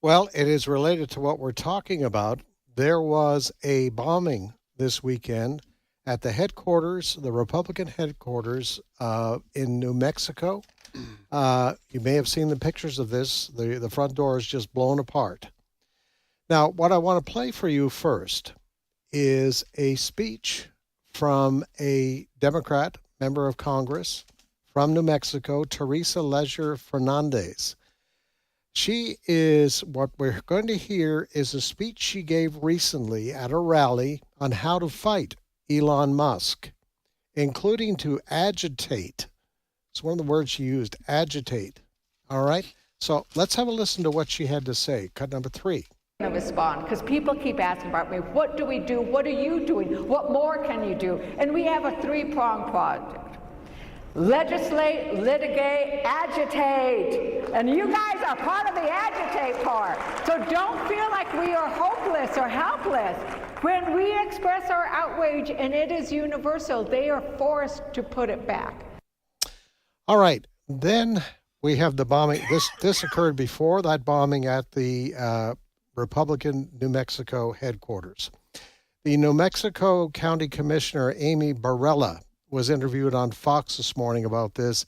Well, it is related to what we're talking about. There was a bombing this weekend at the headquarters, the Republican headquarters in New Mexico. You may have seen the pictures of this. The front door is just blown apart. Now, what I want to play for you first is a speech from a Democrat member of Congress from New Mexico, Teresa Leisure Fernandez. What we're going to hear is a speech she gave recently at a rally on how to fight Elon Musk, including to agitate. It's one of the words she used, agitate. All right? So let's have a listen to what she had to say. Cut number 3. To respond, because people keep asking about me, what do we do? What are you doing? What more can you do? And we have a 3-pronged project. Legislate, litigate, agitate. And you guys are part of the agitate part. So don't feel like we are hopeless or helpless. When we express our outrage, and it is universal, they are forced to put it back. All right. Then we have the bombing. This occurred before that bombing at the Republican New Mexico headquarters. The New Mexico County Commissioner, Amy Barella, was interviewed on Fox this morning about this.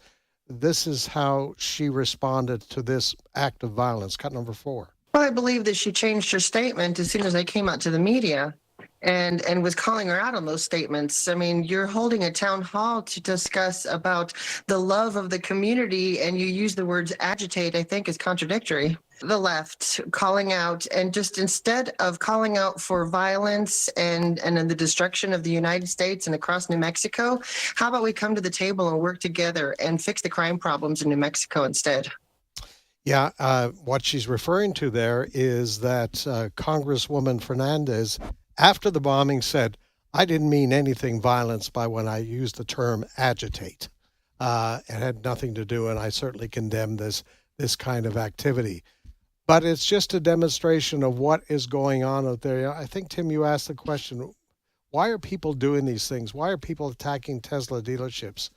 This is how she responded to this act of violence. Cut number 4. Well, I believe that she changed her statement as soon as I came out to the media and was calling her out on those statements. I mean, you're holding a town hall to discuss about the love of the community, and you use the words agitate, I think is contradictory. The left calling out, and just instead of calling out for violence and the destruction of the United States and across New Mexico, how about we come to the table and work together and fix the crime problems in New Mexico instead? Yeah, what she's referring to there is that Congresswoman Fernandez, after the bombing, said, I didn't mean anything violence by when I used the term agitate. It had nothing to do, and I certainly condemn this kind of activity. But it's just a demonstration of what is going on out there. I think, Tim, you asked the question, why are people doing these things? Why are people attacking Tesla dealerships?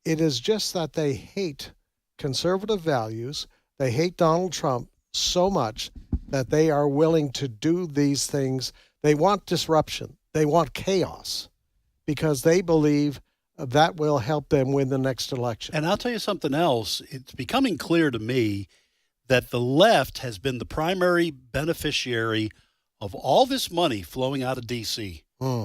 It is just that they hate conservative values. They hate Donald Trump so much that they are willing to do these things. They want disruption. They want chaos because they believe that will help them win the next election. And I'll tell you something else. It's becoming clear to me that the left has been the primary beneficiary of all this money flowing out of D.C.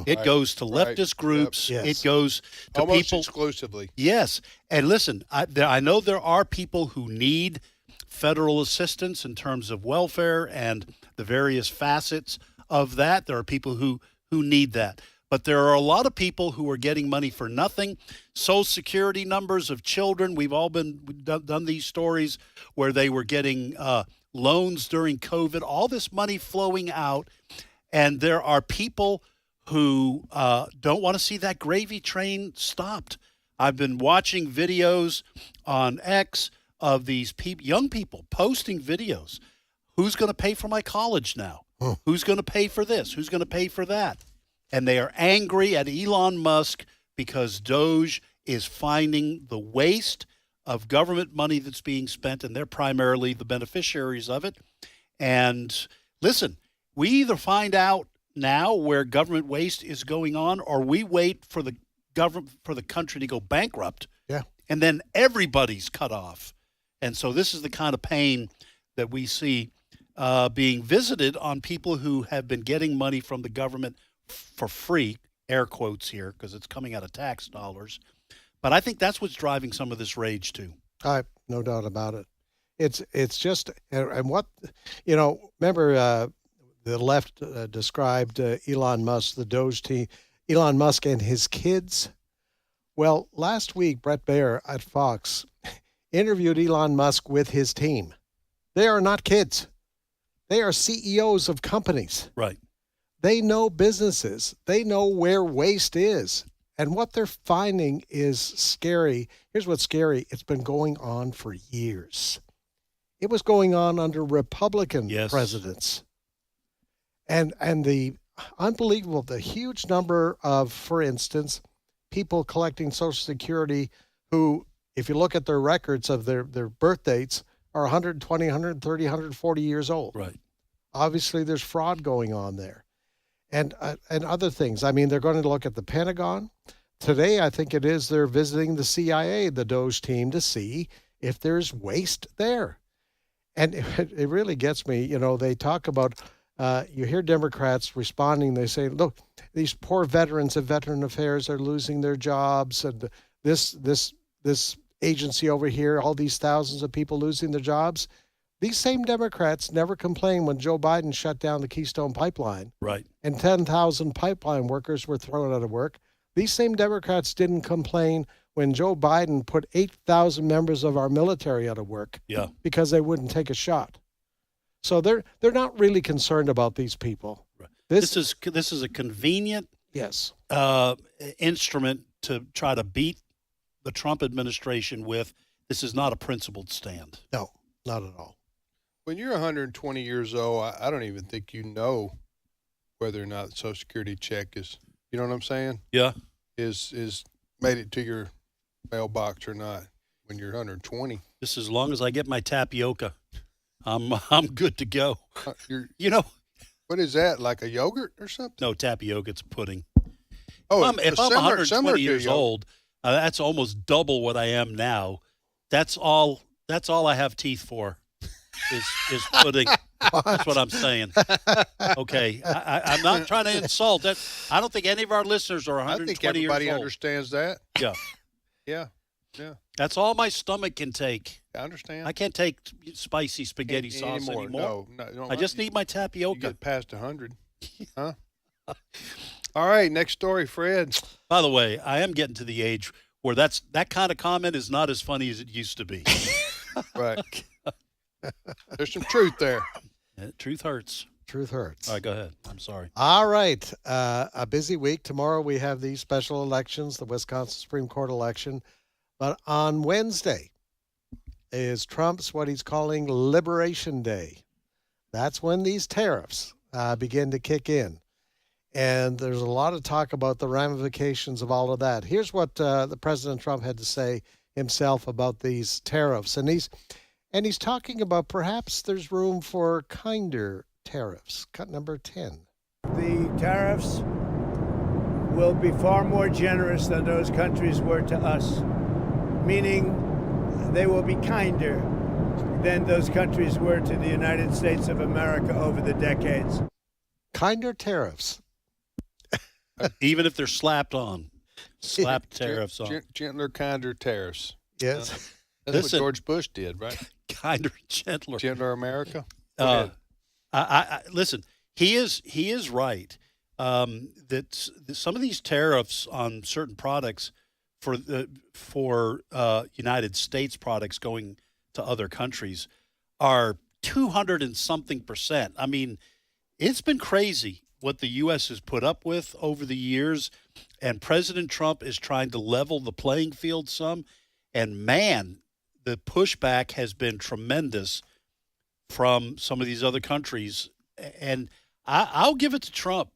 It goes to leftist groups. Yep. It goes to almost people exclusively. Yes. And listen, I know there are people who need federal assistance in terms of welfare and the various facets of that. There are people who need that. But there are a lot of people who are getting money for nothing. Social Security numbers of children. We've all done these stories where they were getting loans during COVID, all this money flowing out, and there are people who don't want to see that gravy train stopped. I've been watching videos on X of these young people posting videos. Who's going to pay for my college now? Who's going to pay for this? Who's going to pay for that? And they are angry at Elon Musk because Doge is finding the waste of government money that's being spent, and they're primarily the beneficiaries of it. And listen, we either find out now where government waste is going on, or we wait for the country to go bankrupt. Yeah. And then everybody's cut off. And so this is the kind of pain that we see being visited on people who have been getting money from the government for free, air quotes here, because it's coming out of tax dollars. But I think that's what's driving some of this rage too. No doubt about it. It's just, and what, remember the left described Elon Musk, the Doge team, Elon Musk and his kids. Well, last week, Brett Baer at Fox interviewed Elon Musk with his team. They are not kids. They are CEOs of companies. Right. They know businesses. They know where waste is. And what they're finding is scary. Here's what's scary. It's been going on for years. It was going on under Republican presidents. And the unbelievable, the huge number of, for instance, people collecting Social Security who, if you look at their records of their birth dates, are 120, 130, 140 years old. Right. Obviously, there's fraud going on there. And other things. I mean, they're going to look at the Pentagon. Today, I think it is, they're visiting the CIA, the Doge team, to see if there's waste there. And it really gets me. They talk about, you hear Democrats responding. They say, look, these poor veterans of Veteran Affairs are losing their jobs. And this agency over here, all these thousands of people losing their jobs. These same Democrats never complained when Joe Biden shut down the Keystone Pipeline. Right. And 10,000 pipeline workers were thrown out of work. These same Democrats didn't complain when Joe Biden put 8,000 members of our military out of work because they wouldn't take a shot. So they're not really concerned about these people. Right. This is a convenient instrument to try to beat the Trump administration with. This is not a principled stand. No, not at all. When you're 120 years old, I don't even think you know whether or not the Social Security check is, you know what I'm saying? Yeah. Is made it to your mailbox or not when you're 120. Just as long as I get my tapioca, I'm good to go. What is that, like a yogurt or something? No, tapioca, it's pudding. Oh, if I'm 120 years old, that's almost double what I am now. That's all I have teeth for. Is pudding. That's what I'm saying. Okay, I'm not trying to insult that. I don't think any of our listeners are 120 years old. I think everybody understands that. Yeah. Yeah. That's all my stomach can take. I understand. I can't take spicy spaghetti sauce anymore. No, I just need my tapioca. You get past 100. Huh? All right, next story, Fred. By the way, I am getting to the age where that kind of comment is not as funny as it used to be. Right. There's some truth there. Yeah, truth hurts. Truth hurts. All right, go ahead. I'm sorry. All right. A busy week. Tomorrow we have these special elections, the Wisconsin Supreme Court election. But on Wednesday is Trump's what he's calling Liberation Day. That's when these tariffs begin to kick in. And there's a lot of talk about the ramifications of all of that. Here's what the President Trump had to say himself about these tariffs. And he's talking about perhaps there's room for kinder tariffs. Cut number 10. The tariffs will be far more generous than those countries were to us, meaning they will be kinder than those countries were to the United States of America over the decades. Kinder tariffs. Even if they're slapped on. Slapped tariffs on. Gentler, kinder tariffs. Yes. That's what George Bush did, right? Kinder, gentler. Gentler America. Listen, he is right that some of these tariffs on certain products for United States products going to other countries are 200 and something percent. I mean, it's been crazy what the U.S. has put up with over the years, and President Trump is trying to level the playing field some. And, man, the pushback has been tremendous from some of these other countries. And I'll give it to Trump.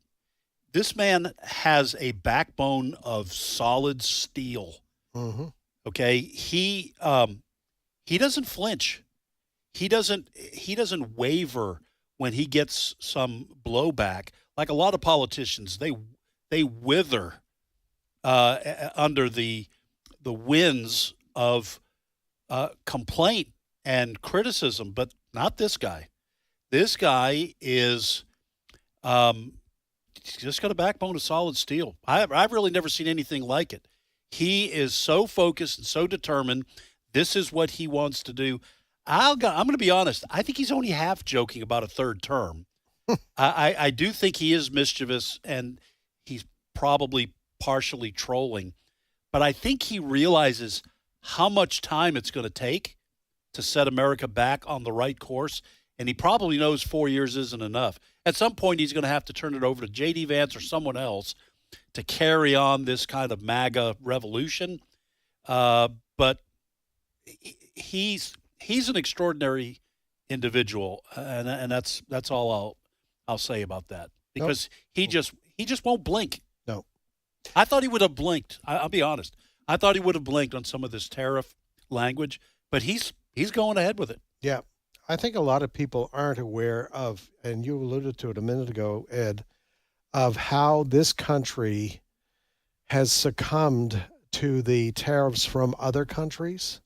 This man has a backbone of solid steel. Mm-hmm. Okay, he doesn't flinch. He doesn't waver when he gets some blowback. Like a lot of politicians, they wither under the winds of complaint and criticism, but not this guy. This guy is he's just got a backbone of solid steel. I've really never seen anything like it. He is so focused and so determined. This is what he wants to do. I'm going to be honest. I think he's only half joking about a third term. I do think he is mischievous, and he's probably partially trolling. But I think he realizes how much time it's going to take to set America back on the right course, and he probably knows 4 years isn't enough. At some point, he's going to have to turn it over to J.D. Vance or someone else to carry on this kind of MAGA revolution. But he's an extraordinary individual, and that's all I'll say about that, because he just won't blink. No, I thought he would have blinked. I'll be honest. I thought he would have blinked on some of this tariff language, but he's going ahead with it. Yeah. I think a lot of people aren't aware of, and you alluded to it a minute ago, Ed, of how this country has succumbed to the tariffs from other countries,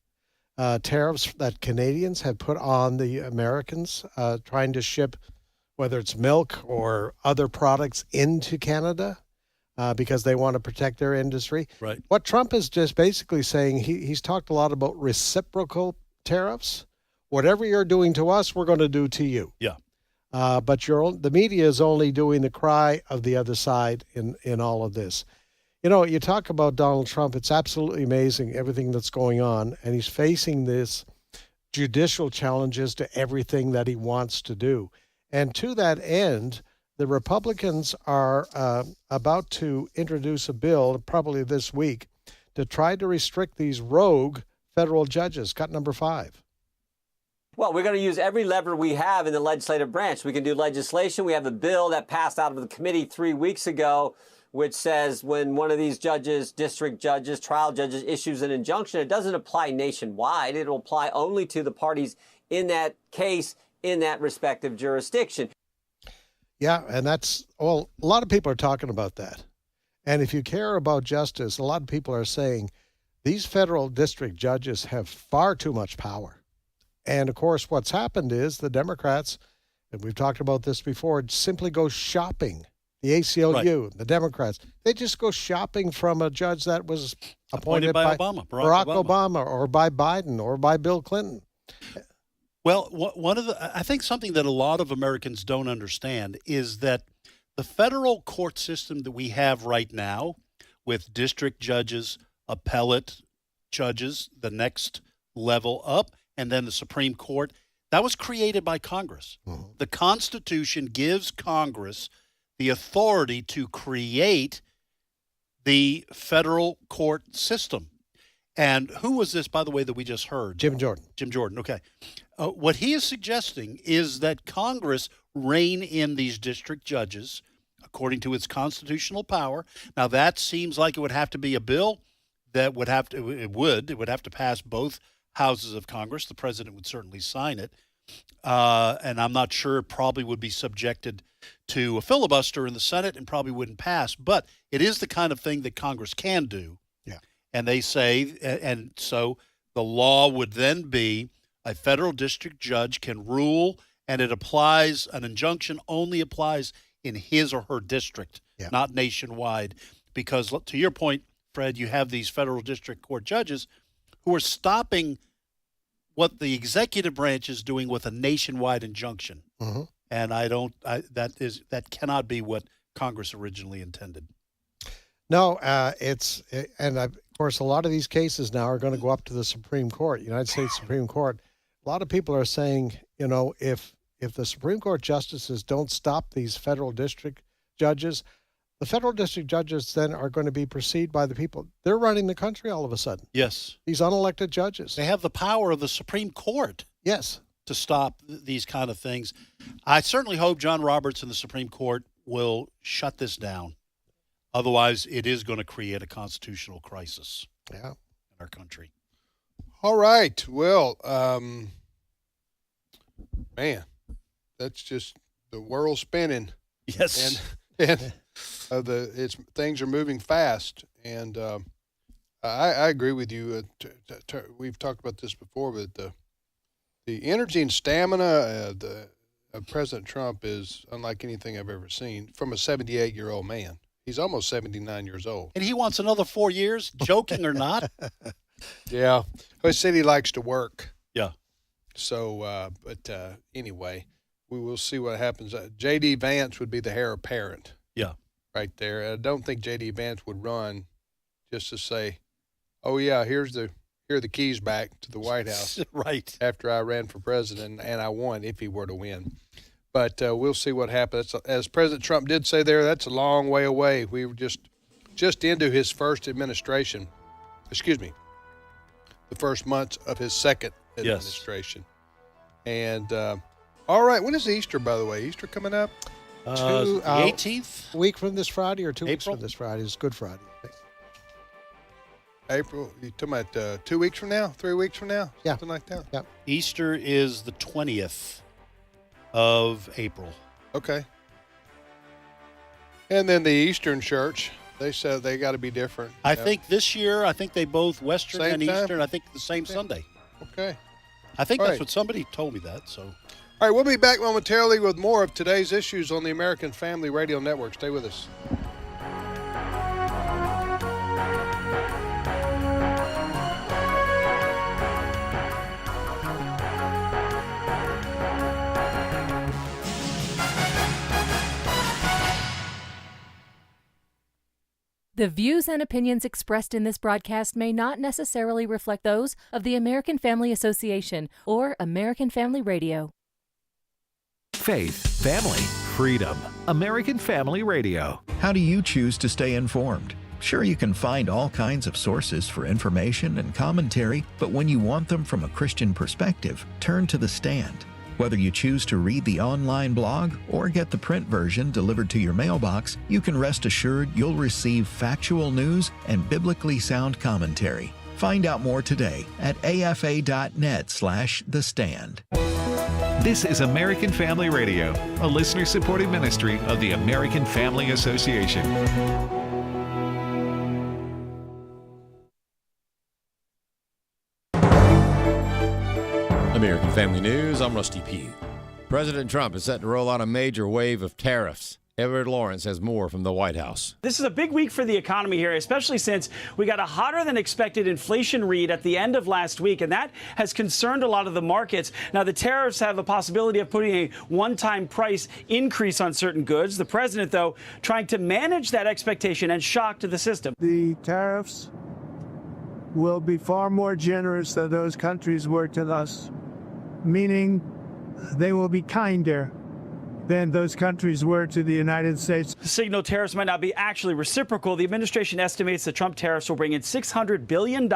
tariffs that Canadians have put on the Americans, trying to ship, whether it's milk or other products, into Canada because they want to protect their industry. Right. What Trump is just basically saying, he's talked a lot about reciprocal tariffs. Whatever you're doing to us, we're going to do to you. Yeah. But the media is only doing the cry of the other side in all of this. You know, you talk about Donald Trump. It's absolutely amazing, everything that's going on. And he's facing this judicial challenges to everything that he wants to do. And to that end, the Republicans are about to introduce a bill, probably this week, to try to restrict these rogue federal judges, cut number 5. Well, we're going to use every lever we have in the legislative branch. We can do legislation. We have a bill that passed out of the committee 3 weeks ago, which says when one of these judges, district judges, trial judges, issues an injunction, it doesn't apply nationwide. It'll apply only to the parties in that case in that respective jurisdiction. Yeah, and that's all. A lot of people are talking about that. And if you care about justice, a lot of people are saying these federal district judges have far too much power. And, of course, what's happened is the Democrats, and we've talked about this before, simply go shopping. The ACLU, right. The Democrats, they just go shopping from a judge that was appointed by Obama, Barack Obama, or by Biden, or by Bill Clinton. Well, I think something that a lot of Americans don't understand is that the federal court system that we have right now, with district judges, appellate judges, the next level up, and then the Supreme Court, that was created by Congress. Mm-hmm. The Constitution gives Congress the authority to create the federal court system. And who was this, by the way, that we just heard? Jim Jordan. Jim Jordan, okay. What he is suggesting is that Congress rein in these district judges according to its constitutional power. Now, that seems like it would have to be a bill that would have to pass both houses of Congress. The president would certainly sign it. And I'm not sure it probably would be subjected to a filibuster in the Senate and probably wouldn't pass. But it is the kind of thing that Congress can do. Yeah. And they say, and so the law would then be a federal district judge can rule, and it applies, an injunction only applies in his or her district, not nationwide. Because to your point, Fred, you have these federal district court judges who are stopping what the executive branch is doing with a nationwide injunction. Mm-hmm. And that cannot be what Congress originally intended. No, of course, a lot of these cases now are going to go up to the Supreme Court, United States Supreme Court, A lot of people are saying, if the Supreme Court justices don't stop these federal district judges, the federal district judges then are going to be perceived by the people. They're running the country all of a sudden. Yes. These unelected judges. They have the power of the Supreme Court. Yes. To stop these kind of things. I certainly hope John Roberts and the Supreme Court will shut this down. Otherwise, it is going to create a constitutional crisis in our country. All right. Well, man, that's just the world spinning. Yes. And things are moving fast. And I agree with you. We've talked about this before, but the energy and stamina of President Trump is unlike anything I've ever seen from a 78-year-old man. He's almost 79 years old. And he wants another 4 years, joking or not. Yeah. He said he likes to work. Yeah. So, anyway, we will see what happens. J.D. Vance would be the heir apparent. Yeah. Right there. I don't think J.D. Vance would run just to say, oh, yeah, here are the keys back to the White House. Right. After I ran for president, and I won if he were to win. But we'll see what happens. As President Trump did say there, that's a long way away. We were just into his first administration. Excuse me. The first months of his second administration. Yes. And, all right, when is Easter, by the way? Easter coming up? The 18th? A week from this Friday or 2 weeks April? from this Friday? It's Good Friday, I think. April, you talking about 2 weeks from now, 3 weeks from now? Yeah. Something like that? Yeah. Easter is the 20th of April. Okay. And then the Eastern Church, they said they got to be different. I think this year, they both Western Same and time? Eastern, I think the same Sunday. Okay. I think All that's right. what somebody told me that, so. All right, we'll be back momentarily with more of today's issues on the American Family Radio Network. Stay with us. The views and opinions expressed in this broadcast may not necessarily reflect those of the American Family Association or American Family Radio. Faith, family, freedom. American Family Radio. How do you choose to stay informed? Sure, you can find all kinds of sources for information and commentary, but when you want them from a Christian perspective, turn to The Stand. Whether you choose to read the online blog or get the print version delivered to your mailbox, you can rest assured you'll receive factual news and biblically sound commentary. Find out more today at afa.net/The Stand. This is American Family Radio, a listener-supported ministry of the American Family Association. American Family News, I'm Rusty Pugh. President Trump is set to roll out a major wave of tariffs. Everett Lawrence has more from the White House. This is a big week for the economy here, especially since we got a hotter than expected inflation read at the end of last week, and that has concerned a lot of the markets. Now, the tariffs have a possibility of putting a one-time price increase on certain goods. The president, though, trying to manage that expectation and shock to the system. The tariffs will be far more generous than those countries were to us, meaning they will be kinder than those countries were to the United States. The signal tariffs might not be actually reciprocal. The administration estimates the Trump tariffs will bring in $600 billion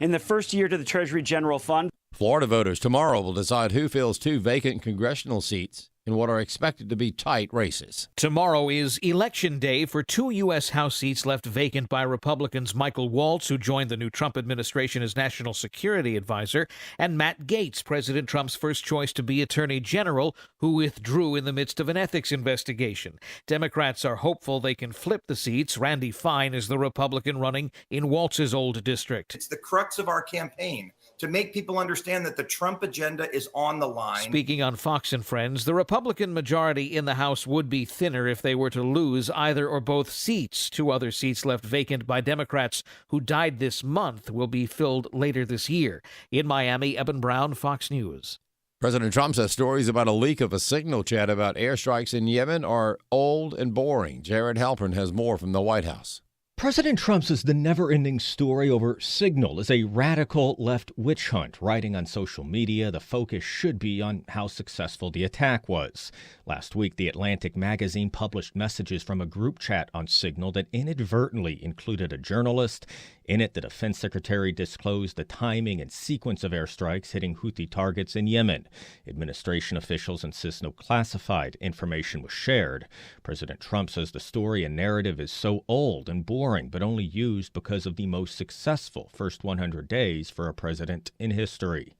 in the first year to the Treasury General Fund. Florida voters tomorrow will decide who fills 2 vacant congressional seats in what are expected to be tight races. Tomorrow is Election Day for 2 U.S. House seats left vacant by Republicans Michael Waltz, who joined the new Trump administration as National Security Advisor, and Matt Gaetz, President Trump's first choice to be Attorney General, who withdrew in the midst of an ethics investigation. Democrats are hopeful they can flip the seats. Randy Fine is the Republican running in Waltz's old district. It's the crux of our campaign, to make people understand that the Trump agenda is on the line. Speaking on Fox and Friends, the Republican majority in the House would be thinner if they were to lose either or both seats. 2 other seats left vacant by Democrats who died this month will be filled later this year. In Miami, Eben Brown, Fox News. President Trump says stories about a leak of a signal chat about airstrikes in Yemen are old and boring. Jared Halpern has more from the White House. President Trump's is the never-ending story over Signal is a radical left witch hunt. Writing on social media, the focus should be on how successful the attack was. Last week, The Atlantic magazine published messages from a group chat on Signal that inadvertently included a journalist. In it, the defense secretary disclosed the timing and sequence of airstrikes hitting Houthi targets in Yemen. Administration officials insist no classified information was shared. President Trump says the story and narrative is so old and boring, but only used because of the most successful first 100 days for a president in history.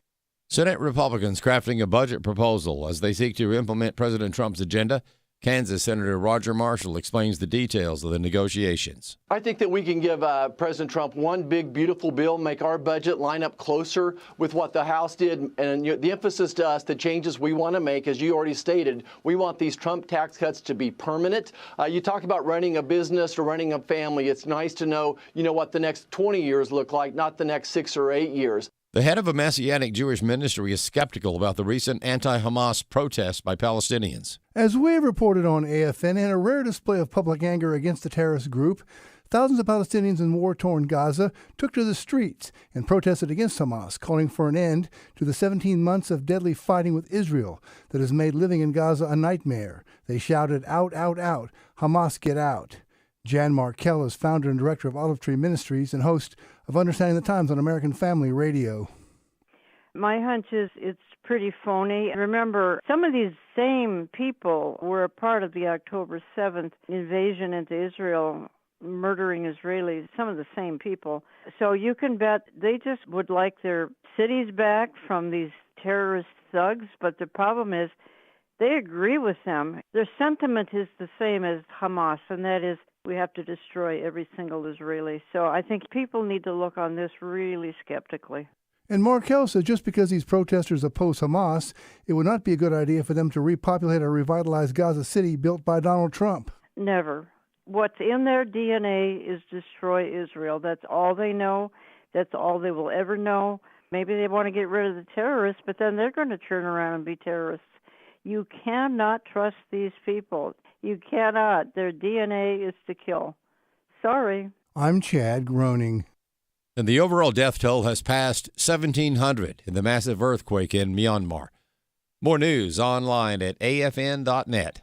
Senate Republicans crafting a budget proposal as they seek to implement President Trump's agenda. Kansas Senator Roger Marshall explains the details of the negotiations. I think that we can give President Trump one big, beautiful bill, make our budget line up closer with what the House did. And the emphasis to us, the changes we want to make, as you already stated, we want these Trump tax cuts to be permanent. You talk about running a business or running a family. It's nice to know, what the next 20 years look like, not the next 6 or 8 years. The head of a Messianic Jewish ministry is skeptical about the recent anti-Hamas protests by Palestinians. As we have reported on AFN, in a rare display of public anger against the terrorist group, thousands of Palestinians in war-torn Gaza took to the streets and protested against Hamas, calling for an end to the 17 months of deadly fighting with Israel that has made living in Gaza a nightmare. They shouted, "Out, out, out, Hamas, get out." Jan Markell is founder and director of Olive Tree Ministries and host of Understanding the Times on American Family Radio. My hunch is it's pretty phony. Remember, some of these same people were a part of the October 7th invasion into Israel, murdering Israelis, some of the same people. So you can bet they just would like their cities back from these terrorist thugs, but the problem is they agree with them. Their sentiment is the same as Hamas, and that is we have to destroy every single Israeli. So I think people need to look on this really skeptically. And Markell says just because these protesters oppose Hamas, it would not be a good idea for them to repopulate or revitalize Gaza City built by Donald Trump. Never. What's in their DNA is destroy Israel. That's all they know. That's all they will ever know. Maybe they want to get rid of the terrorists, but then they're going to turn around and be terrorists. You cannot trust these people. You cannot. Their DNA is to kill. Sorry. I'm Chad, groaning. And the overall death toll has passed 1,700 in the massive earthquake in Myanmar. More news online at afn.net.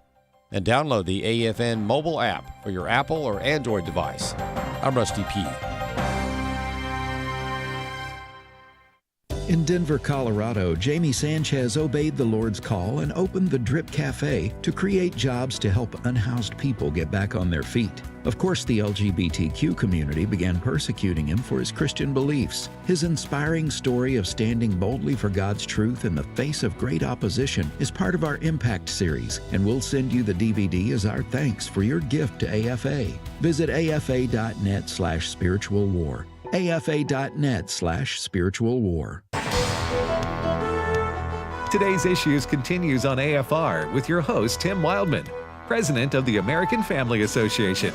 And download the AFN mobile app for your Apple or Android device. I'm Rusty P. In Denver, Colorado, Jamie Sanchez obeyed the Lord's call and opened the Drip Cafe to create jobs to help unhoused people get back on their feet. Of course, the LGBTQ community began persecuting him for his Christian beliefs. His inspiring story of standing boldly for God's truth in the face of great opposition is part of our Impact series, and we'll send you the DVD as our thanks for your gift to AFA. Visit afa.net/spiritual war. afa.net/spiritual war. Today's Issues continues on AFR with your host, Tim Wildmon, president of the American Family Association.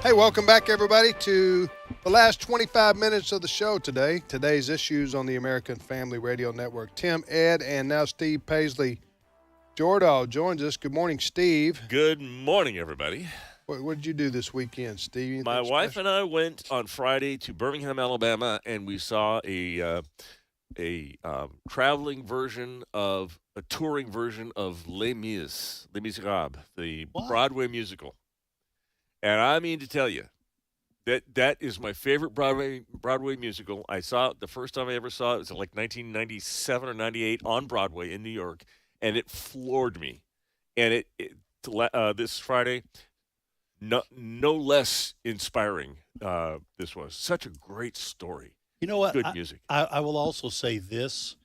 Hey, welcome back, everybody, to the last 25 minutes of the show today. Today's Issues on the American Family Radio Network. Tim, Ed, and now Steve Paisley Jordahl joins us. Good morning, Steve. Good morning, everybody. What did you do this weekend, Steve? Anything My wife special? and I went on Friday to Birmingham, Alabama, and we saw a traveling version of a touring version of Les Miserables, the Broadway musical. And I mean to tell you that is my favorite Broadway musical. I saw it the first time I ever saw it. It was like 1997 or 98 on Broadway in New York, and it floored me. And this Friday, no less inspiring. This was such a great story. You know what? Good music. I will also say this.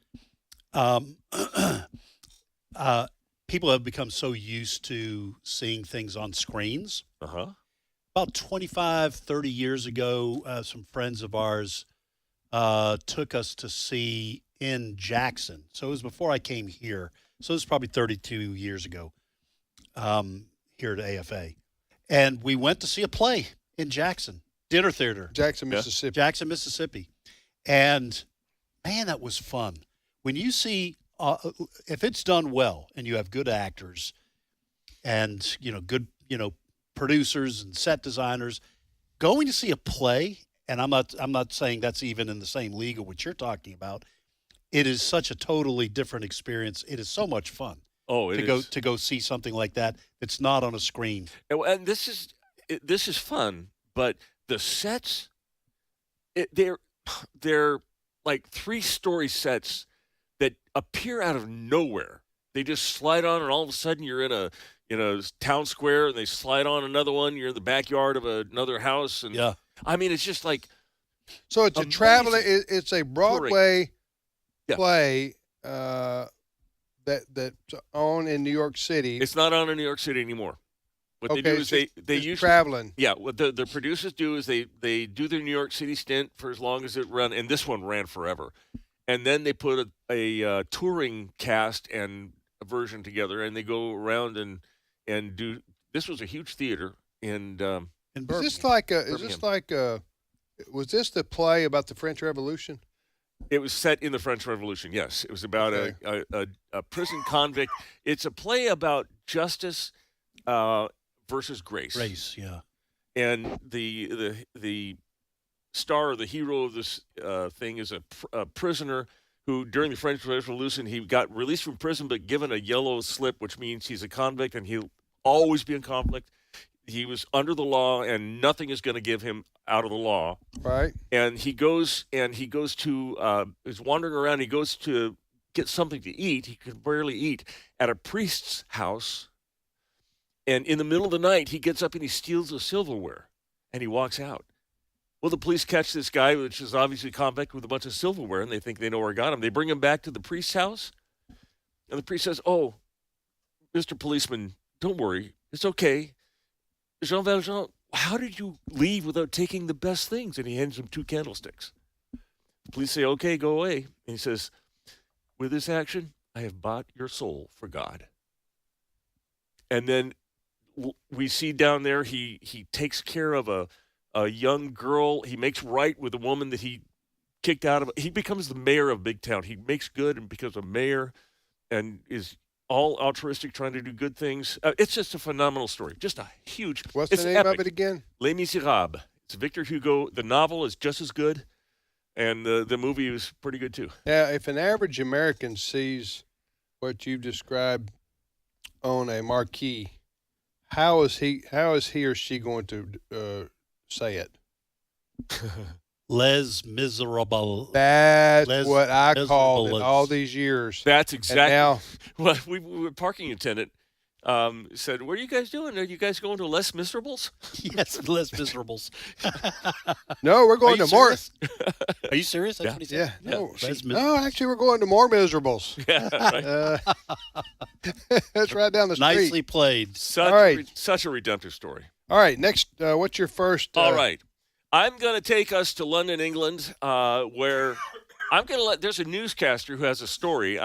People have become so used to seeing things on screens. Uh-huh. About 25, 30 years ago, some friends of ours took us to see in Jackson. So it was before I came here. So it was probably 32 years ago here at AFA. And we went to see a play in Jackson, Dinner Theater. Jackson, Mississippi. Jackson, Mississippi. And, man, that was fun. When you see, if it's done well and you have good actors, and good producers and set designers. Going to see a play, and I'm not saying that's even in the same league of what you're talking about. It is such a totally different experience. It is so much fun. To go see something like that that's not on a screen. And this is fun, but the sets, they're like 3-story sets that appear out of nowhere. They just slide on, and all of a sudden you're in a town square, and they slide on another one. You're in the backyard of another house, and I mean, it's just like so. It's amazing. It's a Broadway play that's on in New York City. It's not on in New York City anymore. What they do is they usually traveling. Yeah, what the producers do is they do their New York City stint for as long as it ran, and this one ran forever. And then they put a touring cast and a version together, and they go around and do. This was a huge theater in Birmingham. Was this the play about the French Revolution? It was set in the French Revolution, yes. It was about a prison convict. It's a play about justice versus grace. Grace, yeah. And the star or the hero of this thing is a prisoner who, during the French Revolution, he got released from prison but given a yellow slip, which means he's a convict and he'll always be in conflict. He was under the law, and nothing is going to give him out of the law. Right. And he goes to is wandering around. He goes to get something to eat. He could barely eat at a priest's house. And in the middle of the night, he gets up and he steals the silverware, and he walks out. Well, the police catch this guy, which is obviously a convict, with a bunch of silverware, and they think they know where he got him. They bring him back to the priest's house, and the priest says, "Oh, Mr. Policeman, don't worry. It's okay. Jean Valjean, how did you leave without taking the best things?" And he hands him 2 candlesticks. The police say, "Okay, go away." And he says, "With this action, I have bought your soul for God." And then we see down there he takes care of a young girl. He makes right with a woman that he kicked out of. He becomes the mayor of Big Town. He makes good and becomes a mayor and is all altruistic, trying to do good things. It's just a phenomenal story. Just a huge. What's the name of it again? Les Miserables. It's Victor Hugo. The novel is just as good, and the movie was pretty good too. Yeah, if an average American sees what you've described on a marquee, how is he or she going to say it? Les Miserables. That's what I called it all these years. That's exactly. Now, well, we were parking attendant said, "What are you guys doing? Are you guys going to Les Miserables?" Yes, Les Miserables. No, we're going to more. Are you serious? That's what he said. Yeah. No, actually, we're going to more Miserables. Yeah, right. That's right down the street. Nicely played. Such a redemptive story. All right, next, what's your first? All right. I'm going to take us to London, England, where I'm going to there's a newscaster who has a story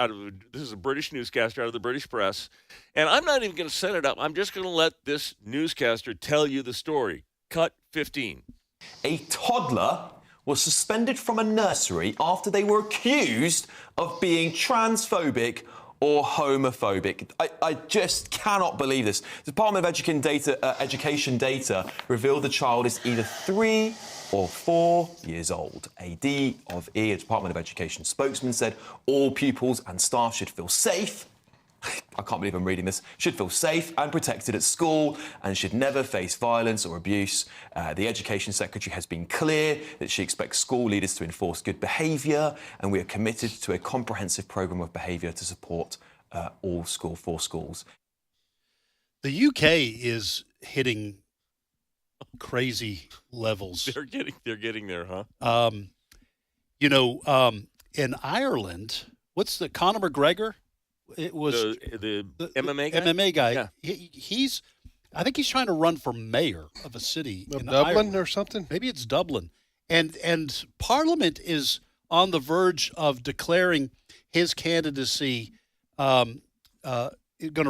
this is a British newscaster out of the British press, and I'm not even going to set it up. I'm just going to let this newscaster tell you the story. Cut 15. A toddler was suspended from a nursery after they were accused of being transphobic or homophobic. I just cannot believe this. The Department of Education data revealed the child is either 3 or 4 years old. AD of E, a Department of Education spokesman, said all pupils and staff should feel safe. I can't believe I'm reading this. Should feel safe and protected at school and should never face violence or abuse. The Education Secretary has been clear that she expects school leaders to enforce good behaviour, and we are committed to a comprehensive programme of behaviour to support all schools. The UK is hitting crazy levels. They're getting there, huh? In Ireland, what's the Conor McGregor? It was the MMA guy. MMA guy. Yeah. I think he's trying to run for mayor of a city in Dublin Ireland. or something. Maybe it's Dublin, and Parliament is on the verge of declaring his candidacy, going to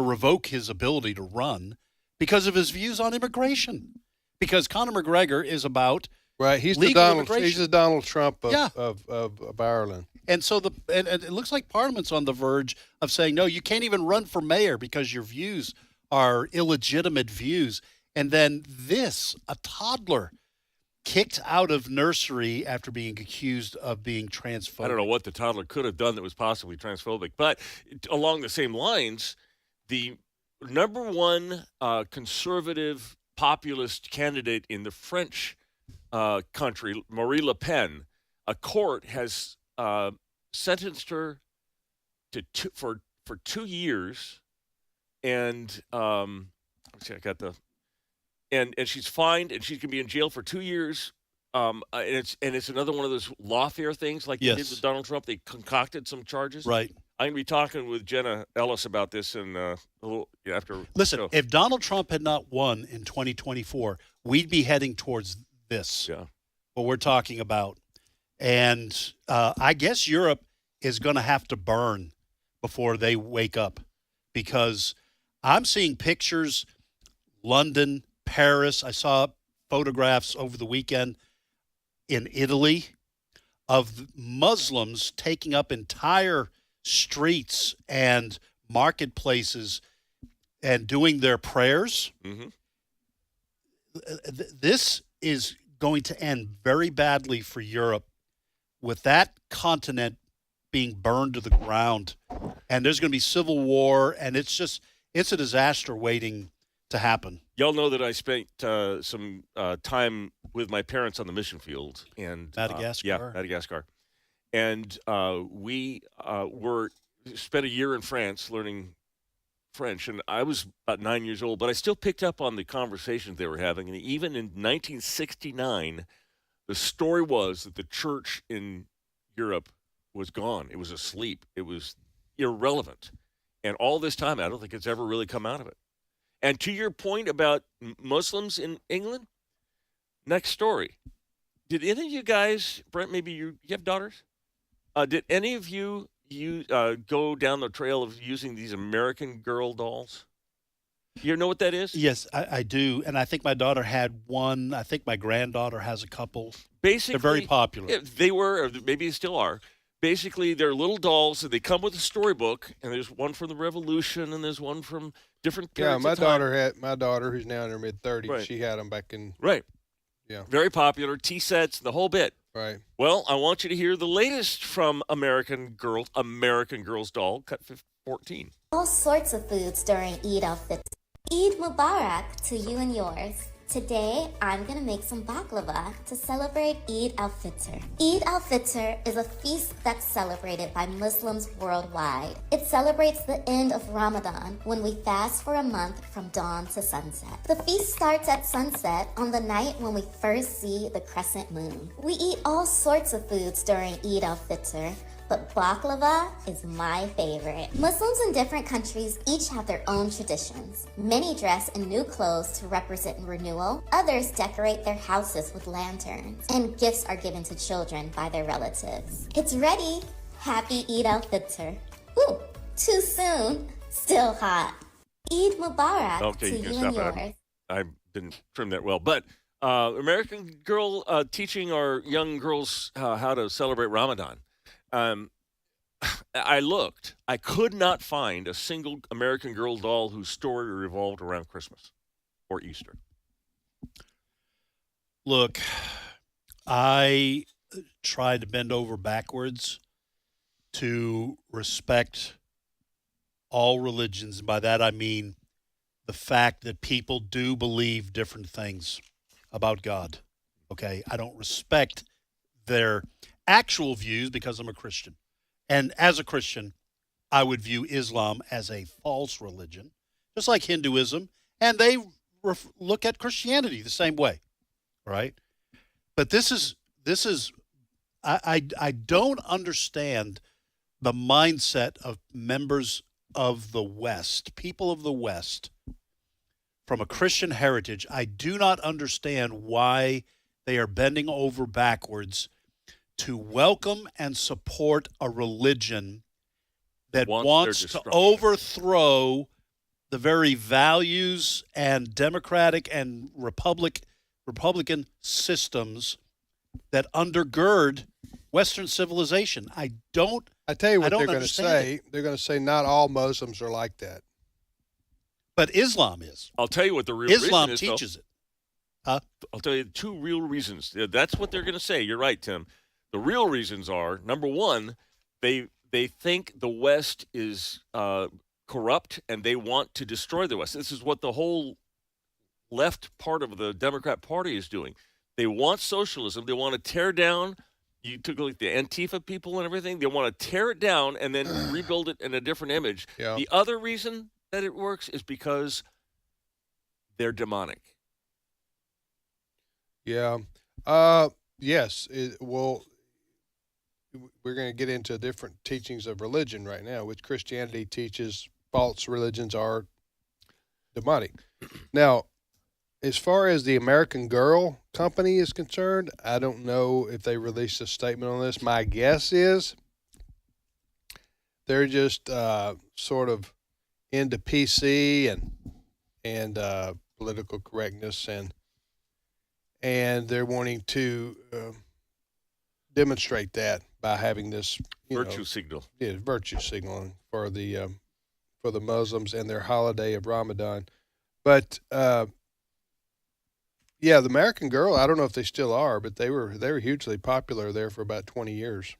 revoke his ability to run because of his views on immigration. Because Conor McGregor is about He's legal the Donald Trump Yeah. of Ireland. And so and it looks like Parliament's on the verge of saying, no, you can't even run for mayor because your views are illegitimate views. And then a toddler kicked out of nursery after being accused of being transphobic. I don't know what the toddler could have done that was possibly transphobic. But along the same lines, the number one conservative populist candidate in the French country, Marine Le Pen, a court has sentenced her to for 2 years, and let's see, I got the and she's fined, and she's gonna be in jail for 2 years. And it's another one of those lawfare things like they did with Donald Trump. They concocted some charges. Right. I'm gonna be talking with Jenna Ellis about this in a little after. Listen, if Donald Trump had not won in 2024, we'd be heading towards this. Yeah. What we're talking about, and I guess Europe is going to have to burn before they wake up, because I'm seeing pictures, London, Paris. I saw photographs over the weekend in Italy of Muslims taking up entire streets and marketplaces and doing their prayers. Mm-hmm. This is going to end very badly for Europe, with that continent being burned to the ground, and there's going to be civil war, and it's a disaster waiting to happen. Y'all know that I spent some time with my parents on the mission field and Madagascar. Madagascar, and we spent a year in France learning French, and I was about 9 years old, but I still picked up on the conversations they were having. And even in 1969, the story was that the church in Europe was gone. It was asleep. It was irrelevant. And all this time, I don't think it's ever really come out of it. And to your point about Muslims in England, next story. Did any of you guys, Brent, maybe you have daughters? Did any of you go down the trail of using these American Girl dolls? You know what that is? Yes, I do. And I think my daughter had one. I think my granddaughter has a couple. Basically, they're very popular. Yeah, they were, or maybe they still are. Basically, they're little dolls, and they come with a storybook, and there's one from the Revolution, and there's one from different periods of time. My daughter, who's now in her mid-30s, Right. she had them back in. Right. Yeah. Very popular, tea sets, the whole bit. Right. Well, I want you to hear the latest from American Girls doll, cut 14. All sorts of foods during Eid al-Fitr. Eid Mubarak to you and yours. Today, I'm gonna make some baklava to celebrate Eid al-Fitr. Eid al-Fitr is a feast that's celebrated by Muslims worldwide. It celebrates the end of Ramadan, when we fast for a month from dawn to sunset. The feast starts at sunset on the night when we first see the crescent moon. We eat all sorts of foods during Eid al-Fitr, but baklava is my favorite. Muslims in different countries each have their own traditions. Many dress in new clothes to represent renewal. Others decorate their houses with lanterns. And gifts are given to children by their relatives. It's ready. Happy Eid al-Fitr. Ooh, too soon. Still hot. Eid Mubarak to you and yours. I didn't trim that well. But American Girl teaching our young girls how to celebrate Ramadan. I looked. I could not find a single American Girl doll whose story revolved around Christmas or Easter. Look, I try to bend over backwards to respect all religions. And by that, I mean the fact that people do believe different things about God. Okay? I don't respect their actual views because I'm a Christian. And as a Christian, I would view Islam as a false religion, just like Hinduism, and they look at Christianity the same way, right? But this is I don't understand the mindset of members of the West, people of the West, from a Christian heritage. I do not understand why they are bending over backwards to welcome and support a religion that wants to overthrow the very values and democratic and Republican systems that undergird Western civilization. I tell you what they're going to say. They're going to say not all Muslims are like that. But Islam is. I'll tell you what the real Islam reason is. teaches though. it. Huh? I'll tell you what the real teaches it. Huh? I'll tell you 2 real reasons. Yeah, that's what they're going to say. You're right, Tim. The real reasons are, number one, they think the West is corrupt and they want to destroy the West. This is what the whole left part of the Democrat Party is doing. They want socialism. They want to tear down. You took like the Antifa people and everything. They want to tear it down and then rebuild it in a different image. Yeah. The other reason that it works is because they're demonic. Yeah. Yes. Well, we're going to get into different teachings of religion right now, which Christianity teaches false religions are demonic. Now, as far as the American Girl company is concerned, I don't know if they released a statement on this. My guess is they're just sort of into PC and political correctness, and they're wanting to demonstrate that by having this Virtue signal. Yeah, virtue signaling for the Muslims and their holiday of Ramadan. But yeah, the American Girl, I don't know if they still are, but they were hugely popular there for about 20 years.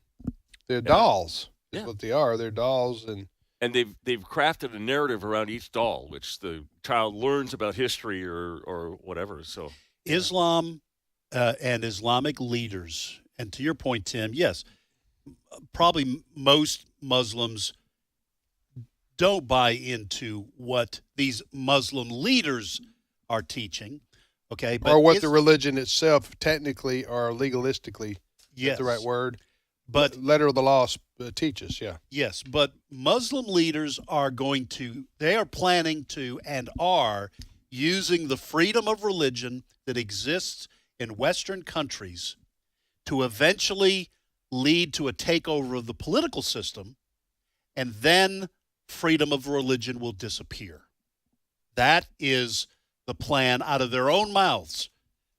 They're dolls. Is what they are. They're dolls, and they've crafted a narrative around each doll, which the child learns about history or whatever. So Islam and Islamic leaders, and to your point, Tim, yes, probably most Muslims don't buy into what these Muslim leaders are teaching. Okay, but or what the religion itself technically or legalistically, yes, is the right word, but letter of the law teaches. Yeah. Yes, but Muslim leaders they are planning to and are using the freedom of religion that exists in Western countries to eventually lead to a takeover of the political system, and then freedom of religion will disappear. That is the plan out of their own mouths.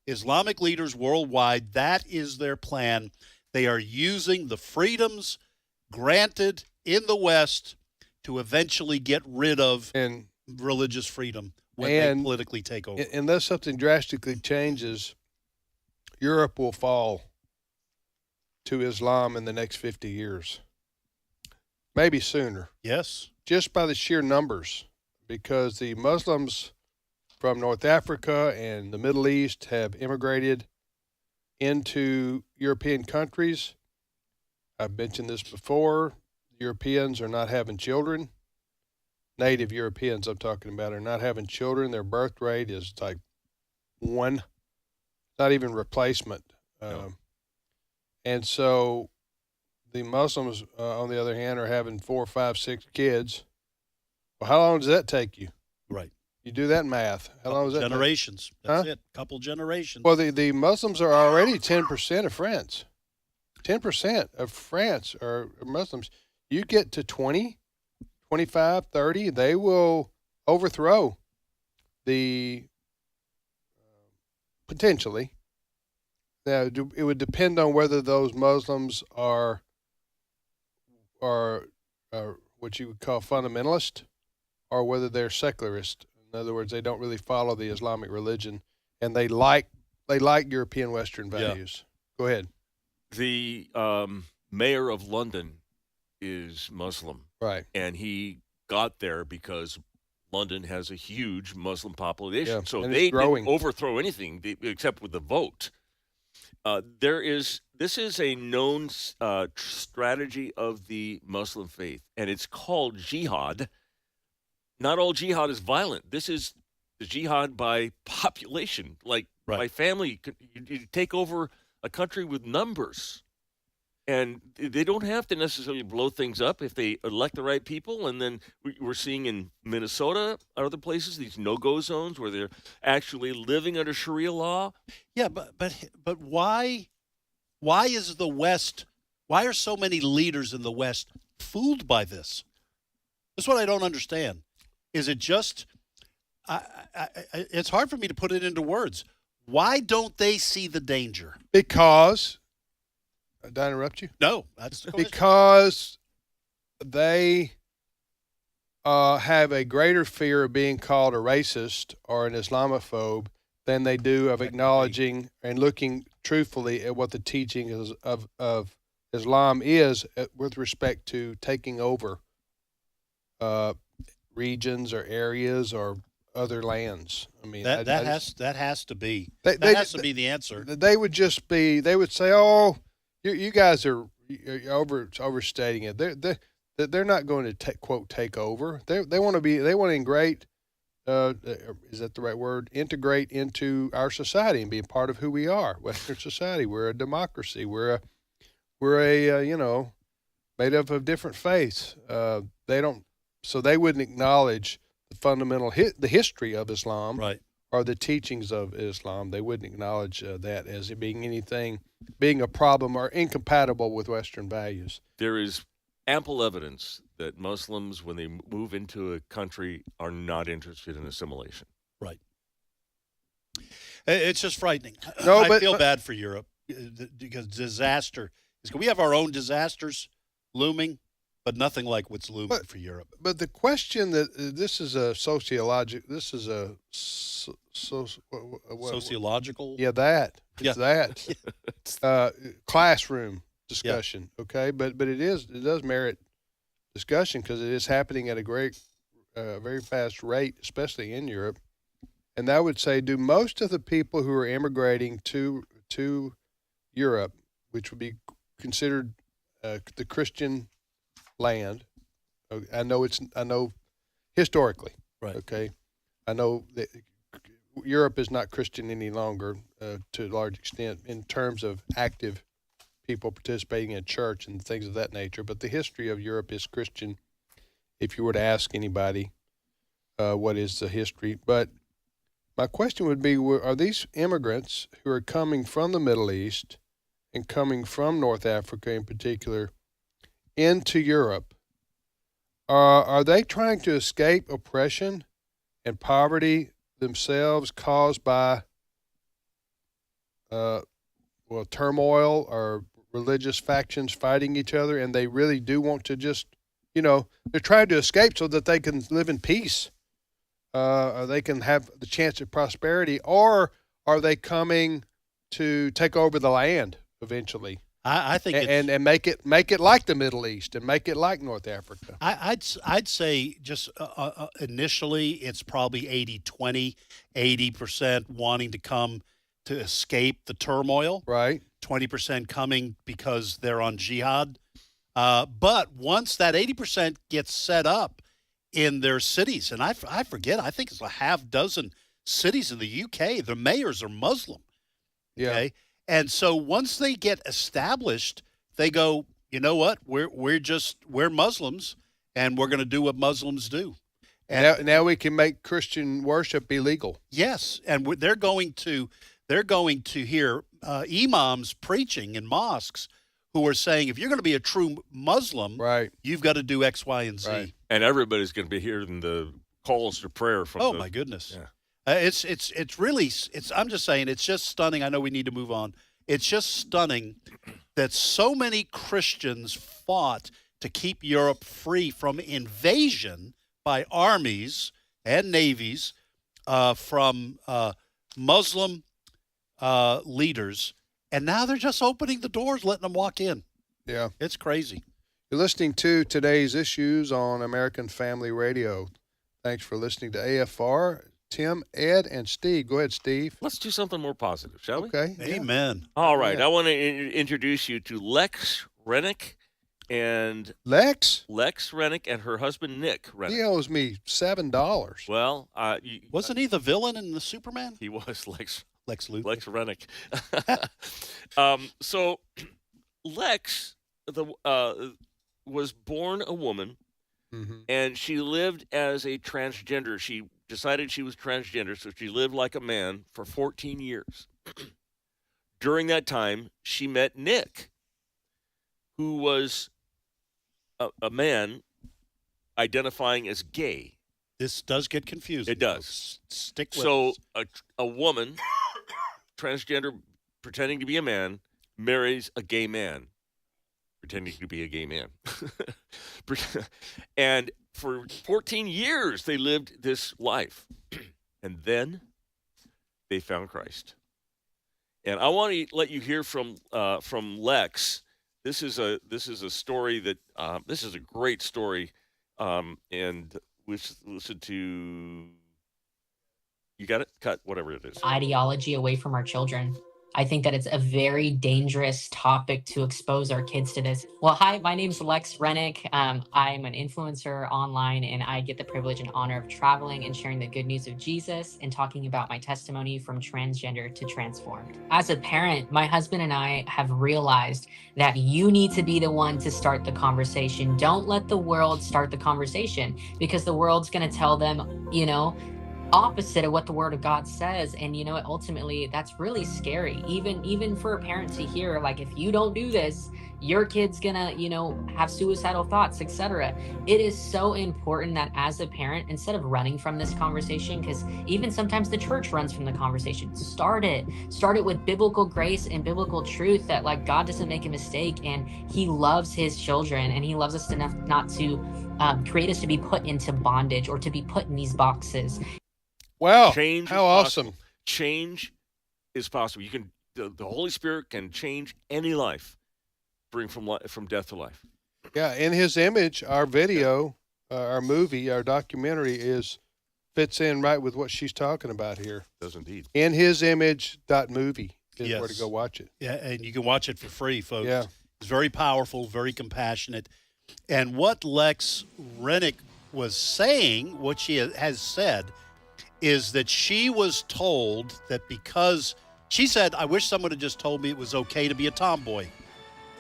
Islamic leaders worldwide, that is their plan. They are using the freedoms granted in the West to eventually get rid of religious freedom when they politically take over. Unless something drastically changes, Europe will fall to Islam in the next 50 years. Maybe sooner. Yes. Just by the sheer numbers, because the Muslims from North Africa and the Middle East have immigrated into European countries. I've mentioned this before. Europeans are not having children. Native Europeans I'm talking about are not having children. Their birth rate is like 1, not even replacement. No. And so the Muslims, on the other hand, are having 4, 5, 6 kids. Well, how long does that take you? Right. You do that math. How long does that generations. take? That's it. Couple generations. Well, the Muslims are already 10% of France. 10% of France are Muslims. You get to 20, 25, 30, they will overthrow the potentially. Now, it would depend on whether those Muslims are what you would call fundamentalist, or whether they're secularist. In other words, they don't really follow the Islamic religion, and they like European Western values. Yeah. Go ahead. The mayor of London is Muslim, right? And he got there because London has a huge Muslim population, so and they didn't overthrow anything except with the vote. This is a known strategy of the Muslim faith, and it's called jihad. Not all jihad is violent. This is the jihad by population, like by family. You take over a country with numbers, and they don't have to necessarily blow things up if they elect the right people. And then we're seeing in Minnesota, other places, these no-go zones where they're actually living under Sharia law. Yeah, but why is the West? Why are so many leaders in the West fooled by this? That's what I don't understand. Is it just? It's hard for me to put it into words. Why don't they see the danger? Because, did I interrupt you? No, that's the question. Because they have a greater fear of being called a racist or an Islamophobe than they do of acknowledging and looking truthfully at what the teaching is of Islam is with respect to taking over regions or areas or other lands. I mean, that has to be the answer. They would say, "Oh, you guys are overstating it." They're not going to take over. They want to integrate. Is that the right word? Integrate into our society and be a part of who we are. Western society. We're a democracy. We're a made up of different faiths. So they wouldn't acknowledge the fundamental the history of Islam, right, or the teachings of Islam. They wouldn't acknowledge that as it being a problem or incompatible with Western values. There is ample evidence that Muslims, when they move into a country, are not interested in assimilation. Right. It's just frightening. No, I feel bad for Europe because disaster. We have our own disasters looming, but nothing like what's looming for Europe. But the question that this is a sociological. This is a sociological. Yeah, that. It's that. Classroom discussion. Yeah. Okay, but it does merit discussion because it is happening at a very fast rate, especially in Europe. And I would say, do most of the people who are immigrating to Europe, which would be considered the Christian land, I know historically, right? Okay, I know that Europe is not Christian any longer to a large extent in terms of active people participating in church and things of that nature. But the history of Europe is Christian. If you were to ask anybody, what is the history? But my question would be: are these immigrants who are coming from the Middle East and coming from North Africa in particular into Europe, are they trying to escape oppression and poverty themselves caused by turmoil or religious factions fighting each other, and they really do want to just, they're trying to escape so that they can live in peace, or they can have the chance of prosperity, or are they coming to take over the land eventually? I think and make it like the Middle East and make it like North Africa. I'd say just initially it's probably 80-20, 80% wanting to come to escape the turmoil, right? 20% coming because they're on jihad. But once that 80% gets set up in their cities, and I forget, I think it's a half dozen cities in the UK, the mayors are Muslim. Yeah. Okay? And so once they get established, they go, you know what? We're Muslims, and we're going to do what Muslims do. And now we can make Christian worship illegal. Yes, and they're going to hear imams preaching in mosques who are saying, if you're going to be a true Muslim, right, you've got to do X, Y, and Z. Right. And everybody's going to be hearing the calls to prayer from my goodness. Yeah. It's really, I'm just saying, it's just stunning. I know we need to move on. It's just stunning that so many Christians fought to keep Europe free from invasion by armies and navies from Muslim leaders, and now they're just opening the doors, letting them walk in. Yeah. It's crazy. You're listening to Today's Issues on American Family Radio. Thanks for listening to AFR. Tim, Ed, and Steve. Go ahead, Steve. Let's do something more positive, shall we? Okay. Amen. All right. I want to introduce you to Lex Rennick and Lex Rennick and her husband Nick Rennick. He owes me $7. Well, wasn't he the villain in the Superman? He was Lex Luthor. Lex Rennick. So Lex was born a woman, and she lived as a transgender. She decided she was transgender, so she lived like a man for 14 years. During that time, she met Nick, who was a man identifying as gay. This does get confusing. It does. Stick with so us. A woman, transgender, pretending to be a man, marries a gay man, pretending to be a gay man. And for 14 years, they lived this life. And then they found Christ. And I want to let you hear from Lex. This is a story that this is a great story, and we listen to. You got it? Cut whatever it is. Ideology away from our children. I think that it's a very dangerous topic to expose our kids to this. Well, hi, my name's Lex Rennick. I'm an influencer online, and I get the privilege and honor of traveling and sharing the good news of Jesus and talking about my testimony from transgender to transformed. As a parent, my husband and I have realized that you need to be the one to start the conversation. Don't let the world start the conversation, because the world's going to tell them, opposite of what the word of God says. And ultimately that's really scary, even for a parent to hear, like, if you don't do this, your kid's gonna have suicidal thoughts, etc. It is so important that as a parent, instead of running from this conversation, because even sometimes the church runs from the conversation, start it with biblical grace and biblical truth, that like God doesn't make a mistake, and he loves his children, and he loves us enough not to create us to be put into bondage or to be put in these boxes. Wow. Change how awesome. Change is possible. You can the Holy Spirit can change any life, bring from death to life. Yeah, in his image, our video, our movie, our documentary fits in right with what she's talking about here. Does indeed. In his image.movie is where to go watch it. Yeah, and you can watch it for free, folks. Yeah. It's very powerful, very compassionate. And what Lex Rennick was saying, what she has said, is that she was told that because she said, I wish someone had just told me it was okay to be a tomboy.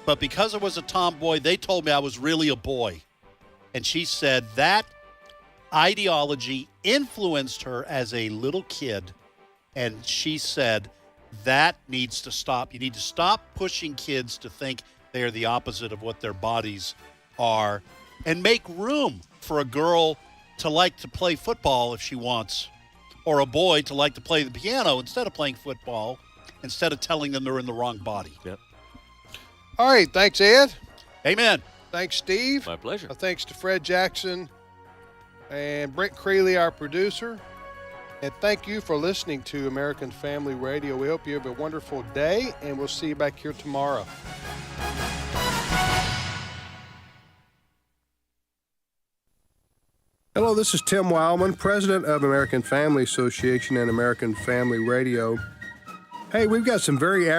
But because I was a tomboy, they told me I was really a boy. And she said that ideology influenced her as a little kid. And she said that needs to stop. You need to stop pushing kids to think they are the opposite of what their bodies are, and make room for a girl to like to play football if she wants, or a boy to like to play the piano instead of playing football, instead of telling them they're in the wrong body. Yep. All right. Thanks, Ed. Amen. Thanks, Steve. My pleasure. Thanks to Fred Jackson and Brent Creeley, our producer. And thank you for listening to American Family Radio. We hope you have a wonderful day, and we'll see you back here tomorrow. Hello, this is Tim Wildmon, president of American Family Association and American Family Radio. Hey, we've got some very